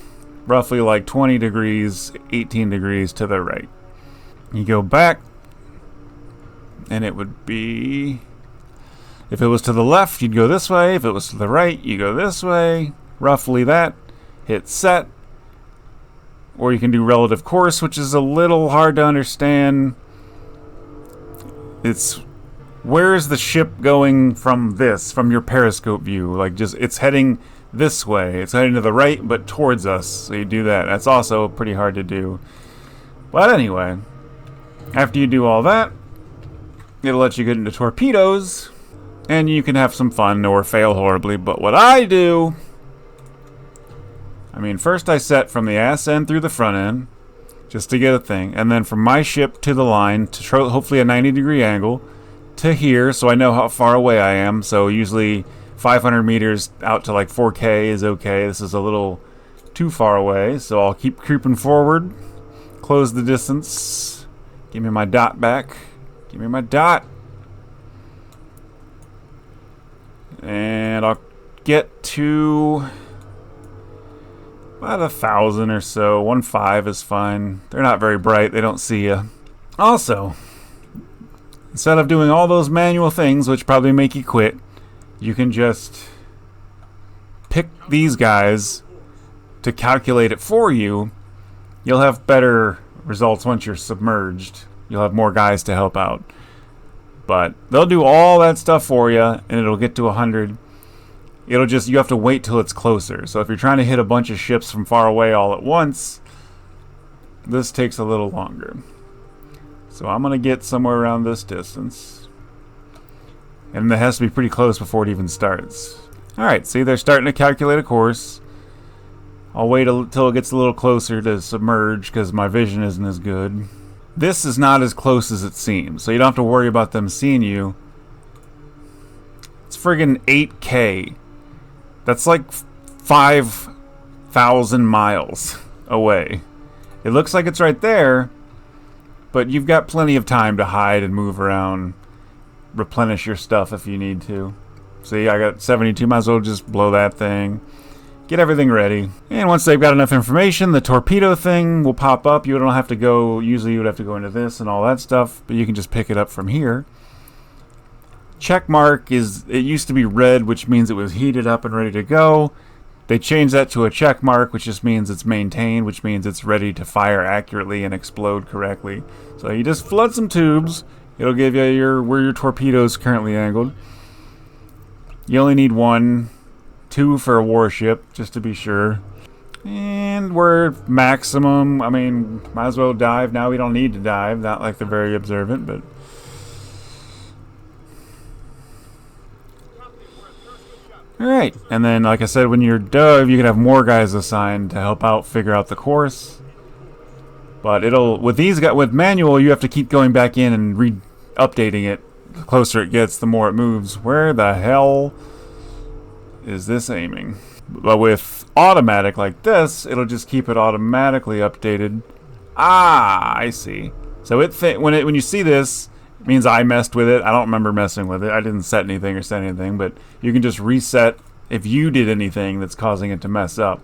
roughly like 20 degrees, 18 degrees to the right. You go back, and it would be... If it was to the left, you'd go this way. If it was to the right, you go this way. Roughly that. Hit set. Or you can do relative course, which is a little hard to understand. It's where is the ship going from this, from your periscope view? Like, just, it's heading this way. It's heading to the right, but towards us. So you do that. That's also pretty hard to do. But anyway, after you do all that, it'll let you get into torpedoes, and you can have some fun or fail horribly. But what I do... I mean, first I set from the ass end through the front end, just to get a thing. And then from my ship to the line, to hopefully a 90-degree angle, to here, so I know how far away I am. So usually 500 meters out to like 4K is okay. This is a little too far away, so I'll keep creeping forward. Close the distance. Give me my dot back. Give me my dot. And I'll get to... about 1,000 or so. 1.5 is fine. They're not very bright. They don't see you. Also, instead of doing all those manual things, which probably make you quit, you can just pick these guys to calculate it for you. You'll have better results once you're submerged. You'll have more guys to help out. But they'll do all that stuff for you, and it'll get to 100. It'll just, you have to wait till it's closer. So if you're trying to hit a bunch of ships from far away all at once, this takes a little longer. So I'm going to get somewhere around this distance. And it has to be pretty close before it even starts. Alright, see, they're starting to calculate a course. I'll wait until it gets a little closer to submerge because my vision isn't as good. This is not as close as it seems, so you don't have to worry about them seeing you. It's friggin' 8K. That's like 5,000 miles away. It looks like it's right there, but you've got plenty of time to hide and move around, replenish your stuff if you need to. See, I got 72, might as well just blow that thing. Get everything ready. And once they've got enough information, the torpedo thing will pop up. You don't have to go, usually you would have to go into this and all that stuff, but you can just pick it up from here. Check mark is, it used to be red, which means it was heated up and ready to go. They changed that to a check mark, which just means it's maintained, which means it's ready to fire accurately and explode correctly. So you just flood some tubes. It'll give you where your torpedo is currently angled. You only need 1, 2 for a warship, just to be sure. And we're maximum. I mean, might as well dive. Now we don't need to dive. Not like they're very observant, but... Alright, and then like I said, when you're dove, you can have more guys assigned to help out figure out the course. But it'll, with these guys, with manual, you have to keep going back in and updating it. The closer it gets, the more it moves. Where the hell is this aiming? But with automatic like this, it'll just keep it automatically updated. Ah, I see. So when you see this, it means I messed with it. I don't remember messing with it. I didn't set anything or set anything, but you can just reset if you did anything that's causing it to mess up.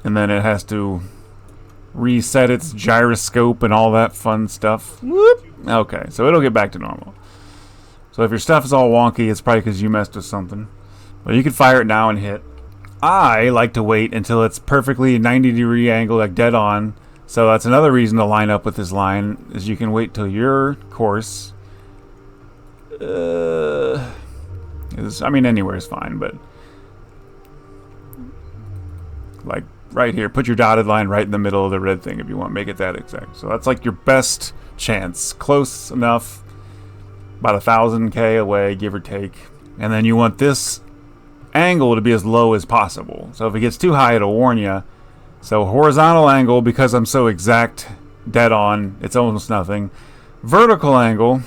And then it has to reset its gyroscope and all that fun stuff. Whoop. Okay, so it'll get back to normal. So if your stuff is all wonky, it's probably because you messed with something. But you can fire it now and hit. I like to wait until it's perfectly 90-degree angle, like dead on. So that's another reason to line up with this line, is you can wait till your course I mean, anywhere is fine, but like right here, put your dotted line right in the middle of the red thing if you want, make it that exact. So that's like your best chance, close enough, about 1,000 K away, give or take. And then you want this angle to be as low as possible. So if it gets too high, it'll warn you. So horizontal angle, because I'm so exact, dead on, it's almost nothing. Vertical angle,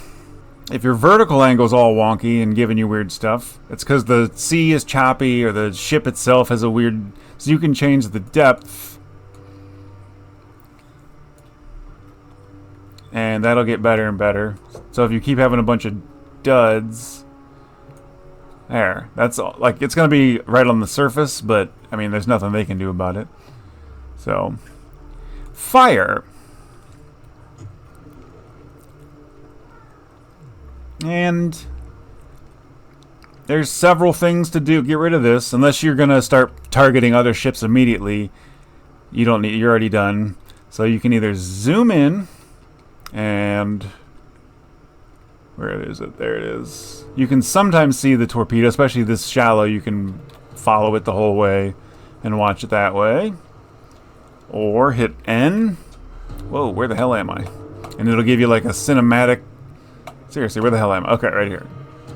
if your vertical angle is all wonky and giving you weird stuff, it's because the sea is choppy or the ship itself has a weird... So you can change the depth. And that'll get better and better. So if you keep having a bunch of duds... There. That's all. Like, it's going to be right on the surface, but, I mean, there's nothing they can do about it. So, fire. And there's several things to do. Get rid of this. Unless you're going to start targeting other ships immediately, you don't need, you're already done. So you can either zoom in and... Where is it? There it is. You can sometimes see the torpedo, especially this shallow. You can follow it the whole way and watch it that way. Or hit N. Whoa, where the hell am I? And it'll give you like a cinematic... Seriously, where the hell am I? Okay, right here.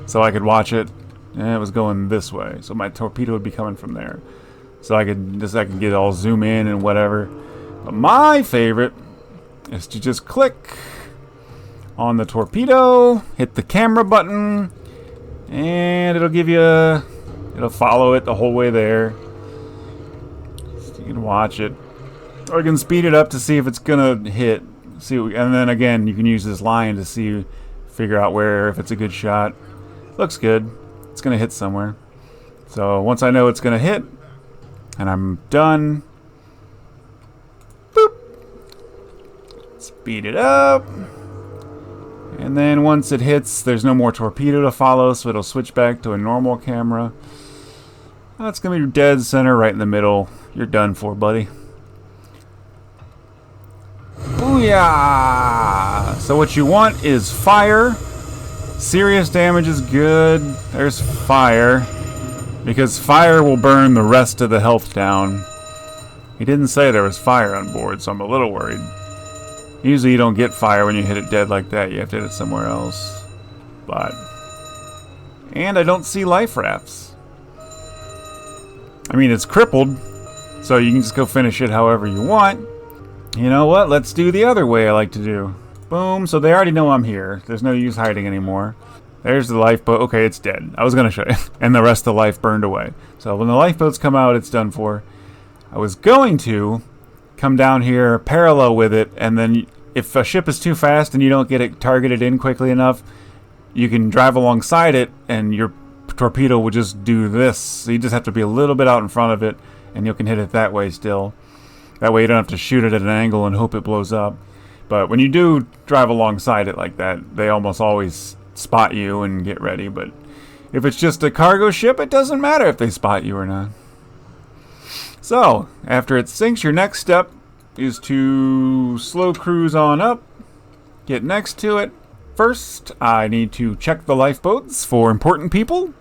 So I could watch it. And it was going this way. So my torpedo would be coming from there. So I could get all zoom in and whatever. But my favorite is to just click on the torpedo, hit the camera button, and it'll give you it'll follow it the whole way there. So you can watch it. Or you can speed it up to see if it's gonna hit. And then again, you can use this line to figure out if it's a good shot. Looks good. It's gonna hit somewhere. So once I know it's gonna hit, and I'm done, boop. Speed it up. And then once it hits, there's no more torpedo to follow, so it'll switch back to a normal camera. That's going to be dead center right in the middle. You're done for, buddy. Booyah! So what you want is fire. Serious damage is good. There's fire. Because fire will burn the rest of the health down. He didn't say there was fire on board, so I'm a little worried. Usually you don't get fire when you hit it dead like that. You have to hit it somewhere else. And I don't see life rafts. I mean, it's crippled. So you can just go finish it however you want. You know what? Let's do the other way I like to do. Boom. So they already know I'm here. There's no use hiding anymore. There's the lifeboat. Okay, it's dead. I was going to show you. And the rest of the life burned away. So when the lifeboats come out, it's done for. I was going to come down here parallel with it, and then if a ship is too fast and you don't get it targeted in quickly enough, you can drive alongside it and your torpedo will just do this. So you just have to be a little bit out in front of it and you can hit it that way still. That way you don't have to shoot it at an angle and hope it blows up. But when you do drive alongside it like that, they almost always spot you and get ready. But if it's just a cargo ship, it doesn't matter if they spot you or not. So, after it sinks, your next step is to slow cruise on up, get next to it. First, I need to check the lifeboats for important people.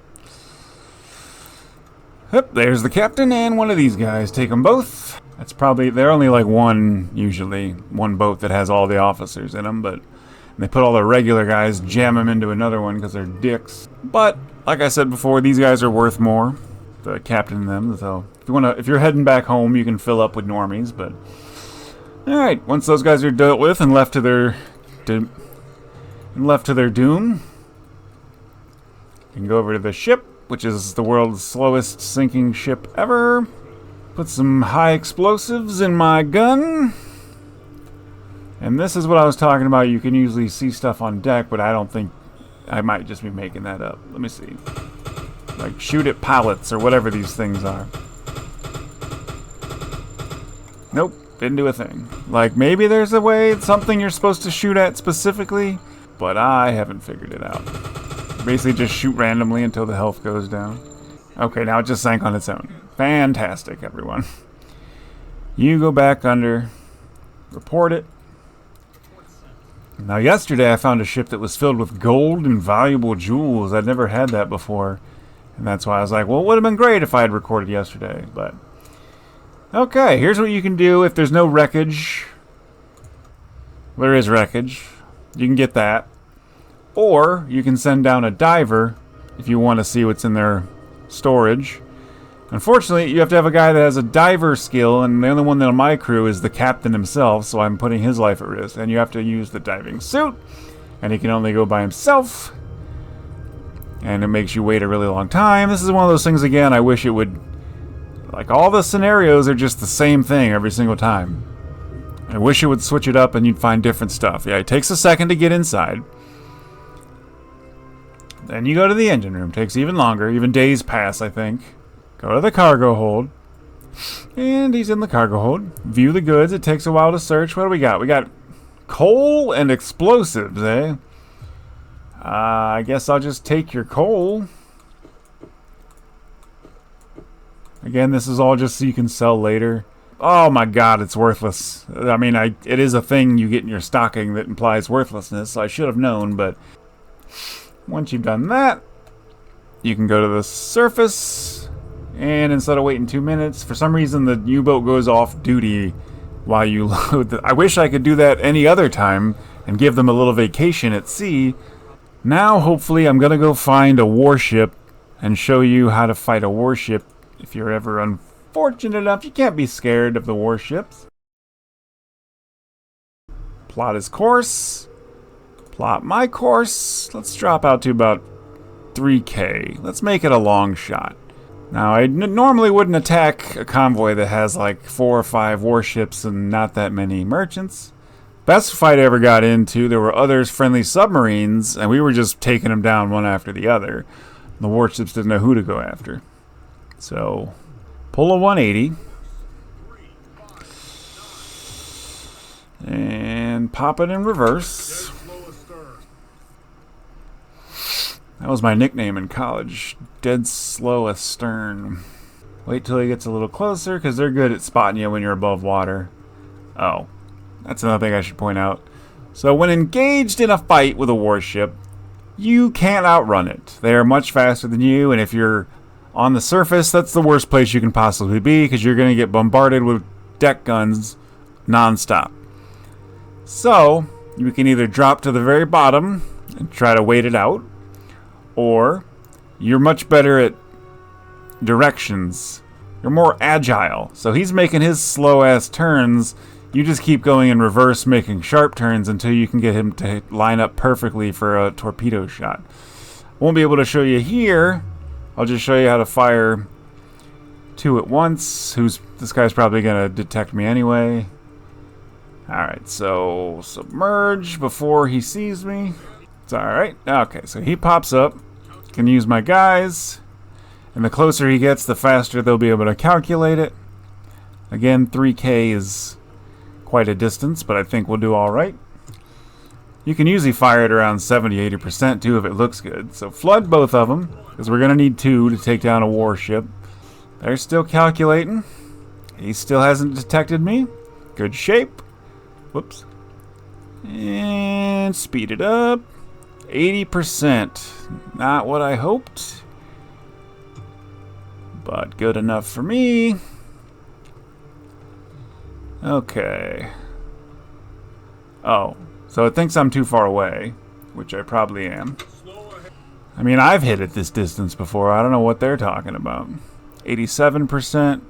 Yep, there's the captain and one of these guys. Take them both. That's probably, they're only like one, usually, one boat that has all the officers in them, but they put all the regular guys, jam them into another one because they're dicks. But, like I said before, these guys are worth more, the captain and them, so if you're heading back home, you can fill up with normies, but alright, once those guys are dealt with and left to their doom, you can go over to the ship, which is the world's slowest sinking ship ever. Put some high explosives in my gun. And this is what I was talking about. You can usually see stuff on deck, but I don't think, I might just be making that up. Let me see. Like shoot at pallets or whatever these things are. Nope, didn't do a thing. Like maybe there's a way, it's something you're supposed to shoot at specifically, but I haven't figured it out. Basically just shoot randomly until the health goes down. Okay, now it just sank on its own. Fantastic, everyone. You go back under, report it. Now yesterday I found a ship that was filled with gold and valuable jewels. I'd never had that before. And that's why I was like, well, it would have been great if I had recorded yesterday, but okay, here's what you can do if there's no wreckage. There is wreckage. You can get that. Or you can send down a diver if you want to see what's in their storage. Unfortunately, you have to have a guy that has a diver skill, and the only one on my crew is the captain himself, so I'm putting his life at risk. And you have to use the diving suit, and he can only go by himself. And it makes you wait a really long time. This is one of those things, again, I wish it would... Like, all the scenarios are just the same thing every single time. I wish it would switch it up and you'd find different stuff. Yeah, it takes a second to get inside. Then you go to the engine room. Takes even longer. Even days pass, I think. Go to the cargo hold. And he's in the cargo hold. View the goods. It takes a while to search. What do we got? We got coal and explosives, eh? I guess I'll just take your coal. Again, this is all just so you can sell later. Oh my god, it's worthless. I mean, it is a thing you get in your stocking that implies worthlessness, so I should have known, but once you've done that, you can go to the surface, and instead of waiting 2 minutes, for some reason the U-boat goes off duty while you load. I wish I could do that any other time and give them a little vacation at sea. Now, hopefully, I'm going to go find a warship and show you how to fight a warship. If you're ever unfortunate enough, you can't be scared of the warships. Plot his course. Plot my course. Let's drop out to about 3K. Let's make it a long shot. Now, I normally wouldn't attack a convoy that has like 4 or 5 warships and not that many merchants. Best fight I ever got into, there were other friendly submarines, and we were just taking them down one after the other. The warships didn't know who to go after. So, pull a 180. And pop it in reverse. That was my nickname in college. Dead slow astern. Wait till he gets a little closer, because they're good at spotting you when you're above water. Oh. That's another thing I should point out. So when engaged in a fight with a warship, you can't outrun it. They are much faster than you, and if you're on the surface, that's the worst place you can possibly be, because you're going to get bombarded with deck guns non-stop. So, you can either drop to the very bottom and try to wait it out, or you're much better at directions. You're more agile. So he's making his slow-ass turns. You just keep going in reverse, making sharp turns until you can get him to line up perfectly for a torpedo shot. Won't be able to show you here. I'll just show you how to fire 2 at once. This guy's probably going to detect me anyway. Alright, so submerge before he sees me. It's alright. Okay, so he pops up. Can use my guys. And the closer he gets, the faster they'll be able to calculate it. Again, 3K is quite a distance, but I think we'll do alright. You can usually fire it around 70-80% too if it looks good. So flood both of them, because we're going to need 2 to take down a warship. They're still calculating. He still hasn't detected me. Good shape. Whoops. And speed it up. 80%. Not what I hoped, but good enough for me. Okay. Oh, so it thinks I'm too far away, which I probably am. I mean, I've hit at this distance before. I don't know what they're talking about. 87%.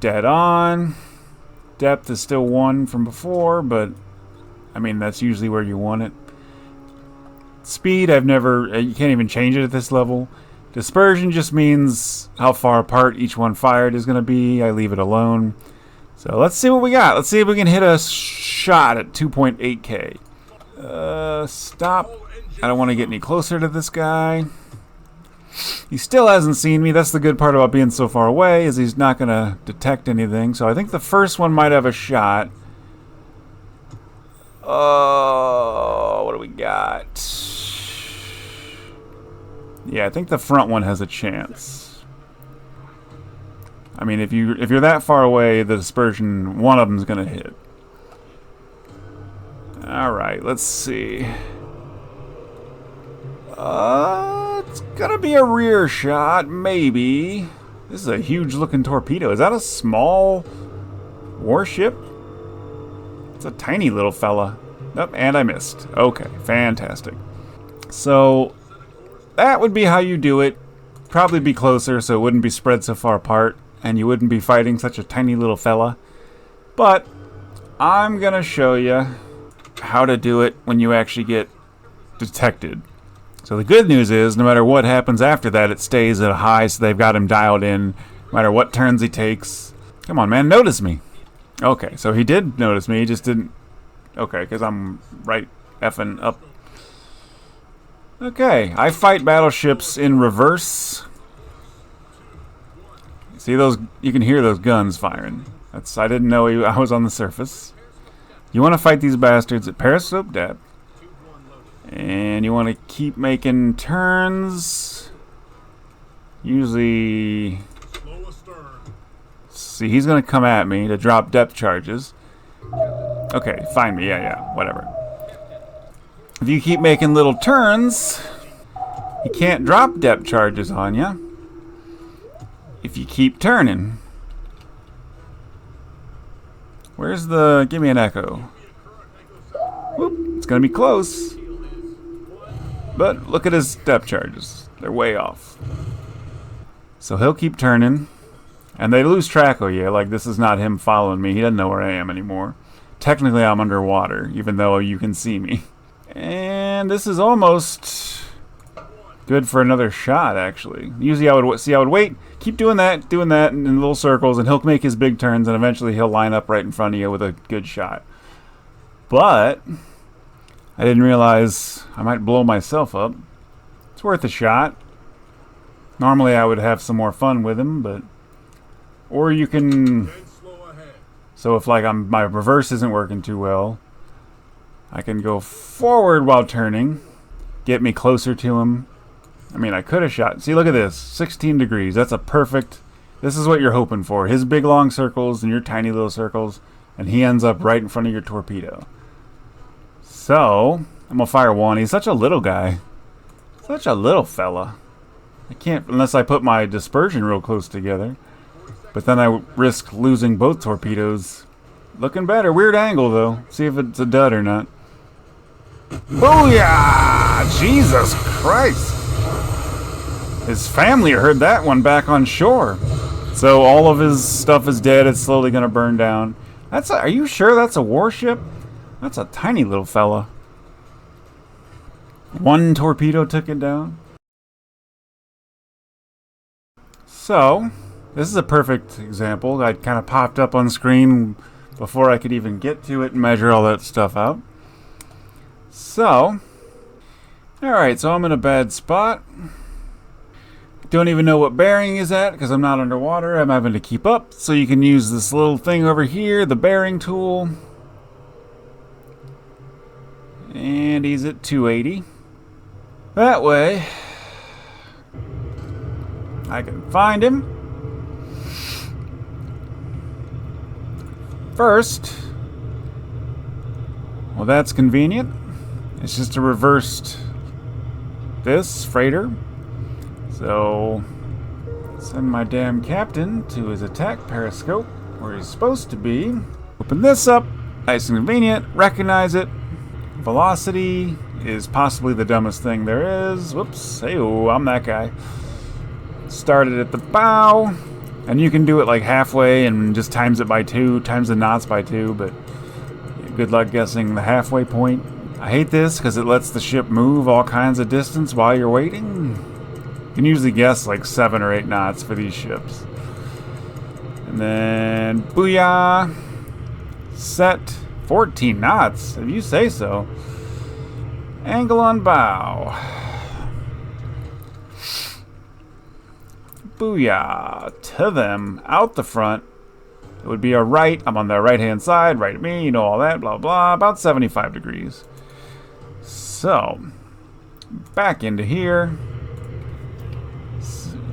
Dead on. Depth is still 1 from before, but I mean, that's usually where you want it. Speed, I've never... you can't even change it at this level. Dispersion just means how far apart each one fired is going to be. I leave it alone. So let's see what we got. Let's see if we can hit a shot at 2.8K. Stop. I don't want to get any closer to this guy. He still hasn't seen me. That's the good part about being so far away, is he's not going to detect anything. So I think the first one might have a shot. Oh, what do we got? Yeah, I think the front one has a chance. I mean, if you're that far away, the dispersion, one of them's going to hit. All right, let's see. It's gonna be a rear shot, maybe. This is a huge looking torpedo. Is that a small warship? It's a tiny little fella. Nope, and I missed. Okay, fantastic. So that would be how you do it. Probably be closer so it wouldn't be spread so far apart and you wouldn't be fighting such a tiny little fella. But I'm gonna show you how to do it when you actually get detected. So the good news is, no matter what happens after that, it stays at a high, so they've got him dialed in, no matter what turns he takes. Come on, man, notice me. Okay, so he did notice me, he just didn't... Okay, because I'm right effing up. Okay, I fight battleships in reverse. See those? You can hear those guns firing. I didn't know I was on the surface. You want to fight these bastards at periscope depth. And you want to keep making turns. Usually... See, he's going to come at me to drop depth charges. Okay, find me. Yeah, whatever. If you keep making little turns, he can't drop depth charges on you. If you keep turning. Where's the... Give me an echo. Whoop, it's going to be close. But look at his depth charges. They're way off. So he'll keep turning. And they lose track of you. Like, this is not him following me. He doesn't know where I am anymore. Technically, I'm underwater, even though you can see me. And this is almost good for another shot, actually. Usually I would wait, keep doing that in little circles, and he'll make his big turns, and eventually he'll line up right in front of you with a good shot. But I didn't realize I might blow myself up. It's worth a shot. Normally I would have some more fun with him, but... Or you can... So if like my reverse isn't working too well, I can go forward while turning, get me closer to him. I mean, I could have shot. See, look at this. 16 degrees. That's a perfect... This is what you're hoping for. His big long circles and your tiny little circles, and he ends up right in front of your torpedo. So, I'm going to fire one. He's such a little guy. Such a little fella. I can't, unless I put my dispersion real close together. But then I risk losing both torpedoes. Looking better. Weird angle, though. See if it's a dud or not. Booyah! Jesus Christ! His family heard that one back on shore. So all of his stuff is dead. It's slowly going to burn down. Are you sure that's a warship? That's a tiny little fella. One torpedo took it down. So, this is a perfect example. I kind of popped up on screen before I could even get to it and measure all that stuff out. So, alright, so I'm in a bad spot. Don't even know what bearing is at because I'm not underwater. I'm having to keep up. So you can use this little thing over here, the bearing tool. And he's at 280. That way, I can find him. First, well, that's convenient. It's just a reversed this freighter. So, send my damn captain to his attack periscope where he's supposed to be. Open this up, nice and convenient, recognize it. Velocity is possibly the dumbest thing there is. Whoops, hey-oh, I'm that guy. Started at the bow, and you can do it like halfway and just times it by 2, times the knots by 2, but good luck guessing the halfway point. I hate this because it lets the ship move all kinds of distance while you're waiting. You can usually guess like 7 or 8 knots for these ships. And then, booyah! Set 14 knots, if you say so. Angle on bow. Booyah! To them, out the front. It would be a right. I'm on the right-hand side, right at me, you know all that, blah, blah. About 75 degrees. So, back into here.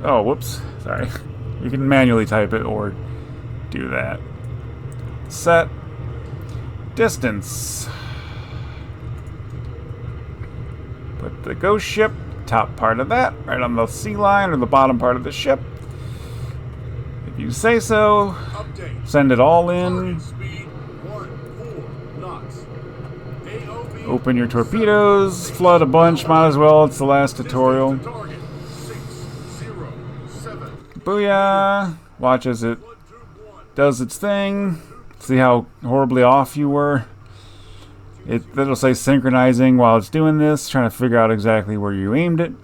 Oh, whoops. Sorry. You can manually type it or do that. Set. Distance. Put the ghost ship, top part of that, right on the sea line or the bottom part of the ship. If you say so, send it all in. Open your torpedoes, flood a bunch, might as well, it's the last tutorial. Booyah! Watch as it does its thing. See how horribly off you were? It'll say synchronizing while it's doing this, trying to figure out exactly where you aimed it.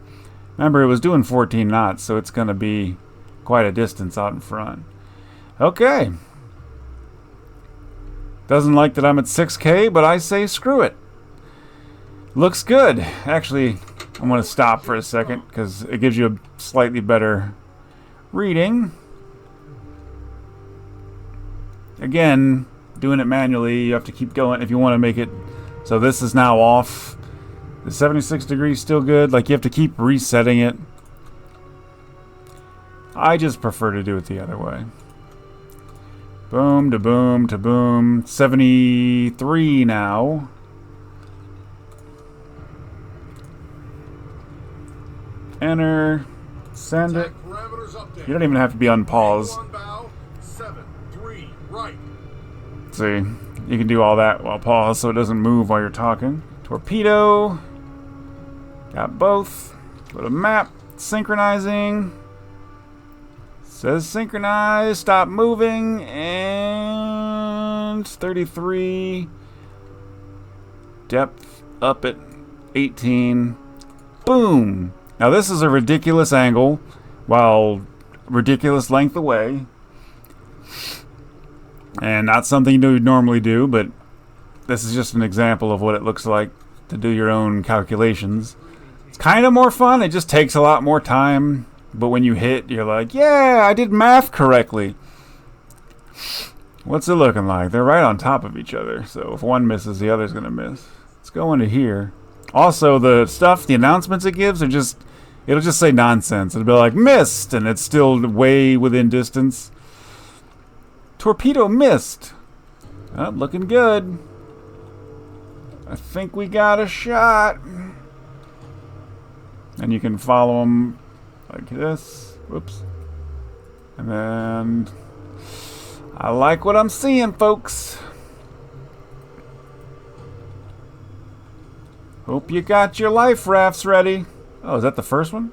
Remember, it was doing 14 knots, so it's going to be quite a distance out in front. Okay. Doesn't like that I'm at 6K, but I say screw it. Looks good. Actually, I'm going to stop for a second because it gives you a slightly better reading. Again, doing it manually, you have to keep going if you want to make it. So this is now off. The 76 degrees still good. Like, you have to keep resetting it. I just prefer to do it the other way. Boom to boom to boom. 73 now. Enter. Send it. You don't even have to be on pause. See, you can do all that while pause so it doesn't move while you're talking. Torpedo. Got both. Go to map. Synchronizing. Says synchronize. Stop moving. And 33. Depth up at 18. Boom. Now this is a ridiculous angle while ridiculous length away. And not something you would normally do, but this is just an example of what it looks like to do your own calculations. It's kind of more fun. It just takes a lot more time. But when you hit, you're like, yeah, I did math correctly. What's it looking like? They're right on top of each other. So if one misses, the other's going to miss. Let's go into here. Also, the stuff, the announcements it gives are just, it'll just say nonsense. It'll be like, missed, and it's still way within distance. Torpedo missed. Oh, looking good. I think we got a shot. And you can follow them like this. Whoops. And then I like what I'm seeing, folks. Hope you got your life rafts ready. Oh, is that the first one?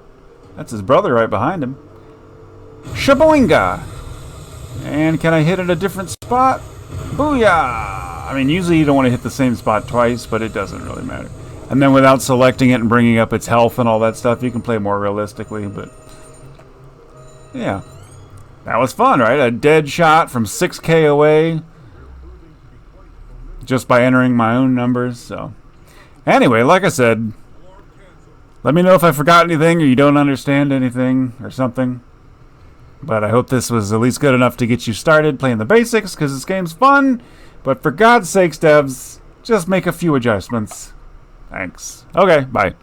That's his brother right behind him. Shaboinga! And can I hit at a different spot? Booyah! I mean, usually you don't want to hit the same spot twice, but it doesn't really matter. And then without selecting it and bringing up its health and all that stuff, you can play more realistically, but... yeah. That was fun, right? A dead shot from 6K away. Just by entering my own numbers, so... anyway, like I said... let me know if I forgot anything or you don't understand anything or something. But I hope this was at least good enough to get you started playing the basics, because this game's fun. But for God's sakes, devs, just make a few adjustments. Thanks. Okay, bye.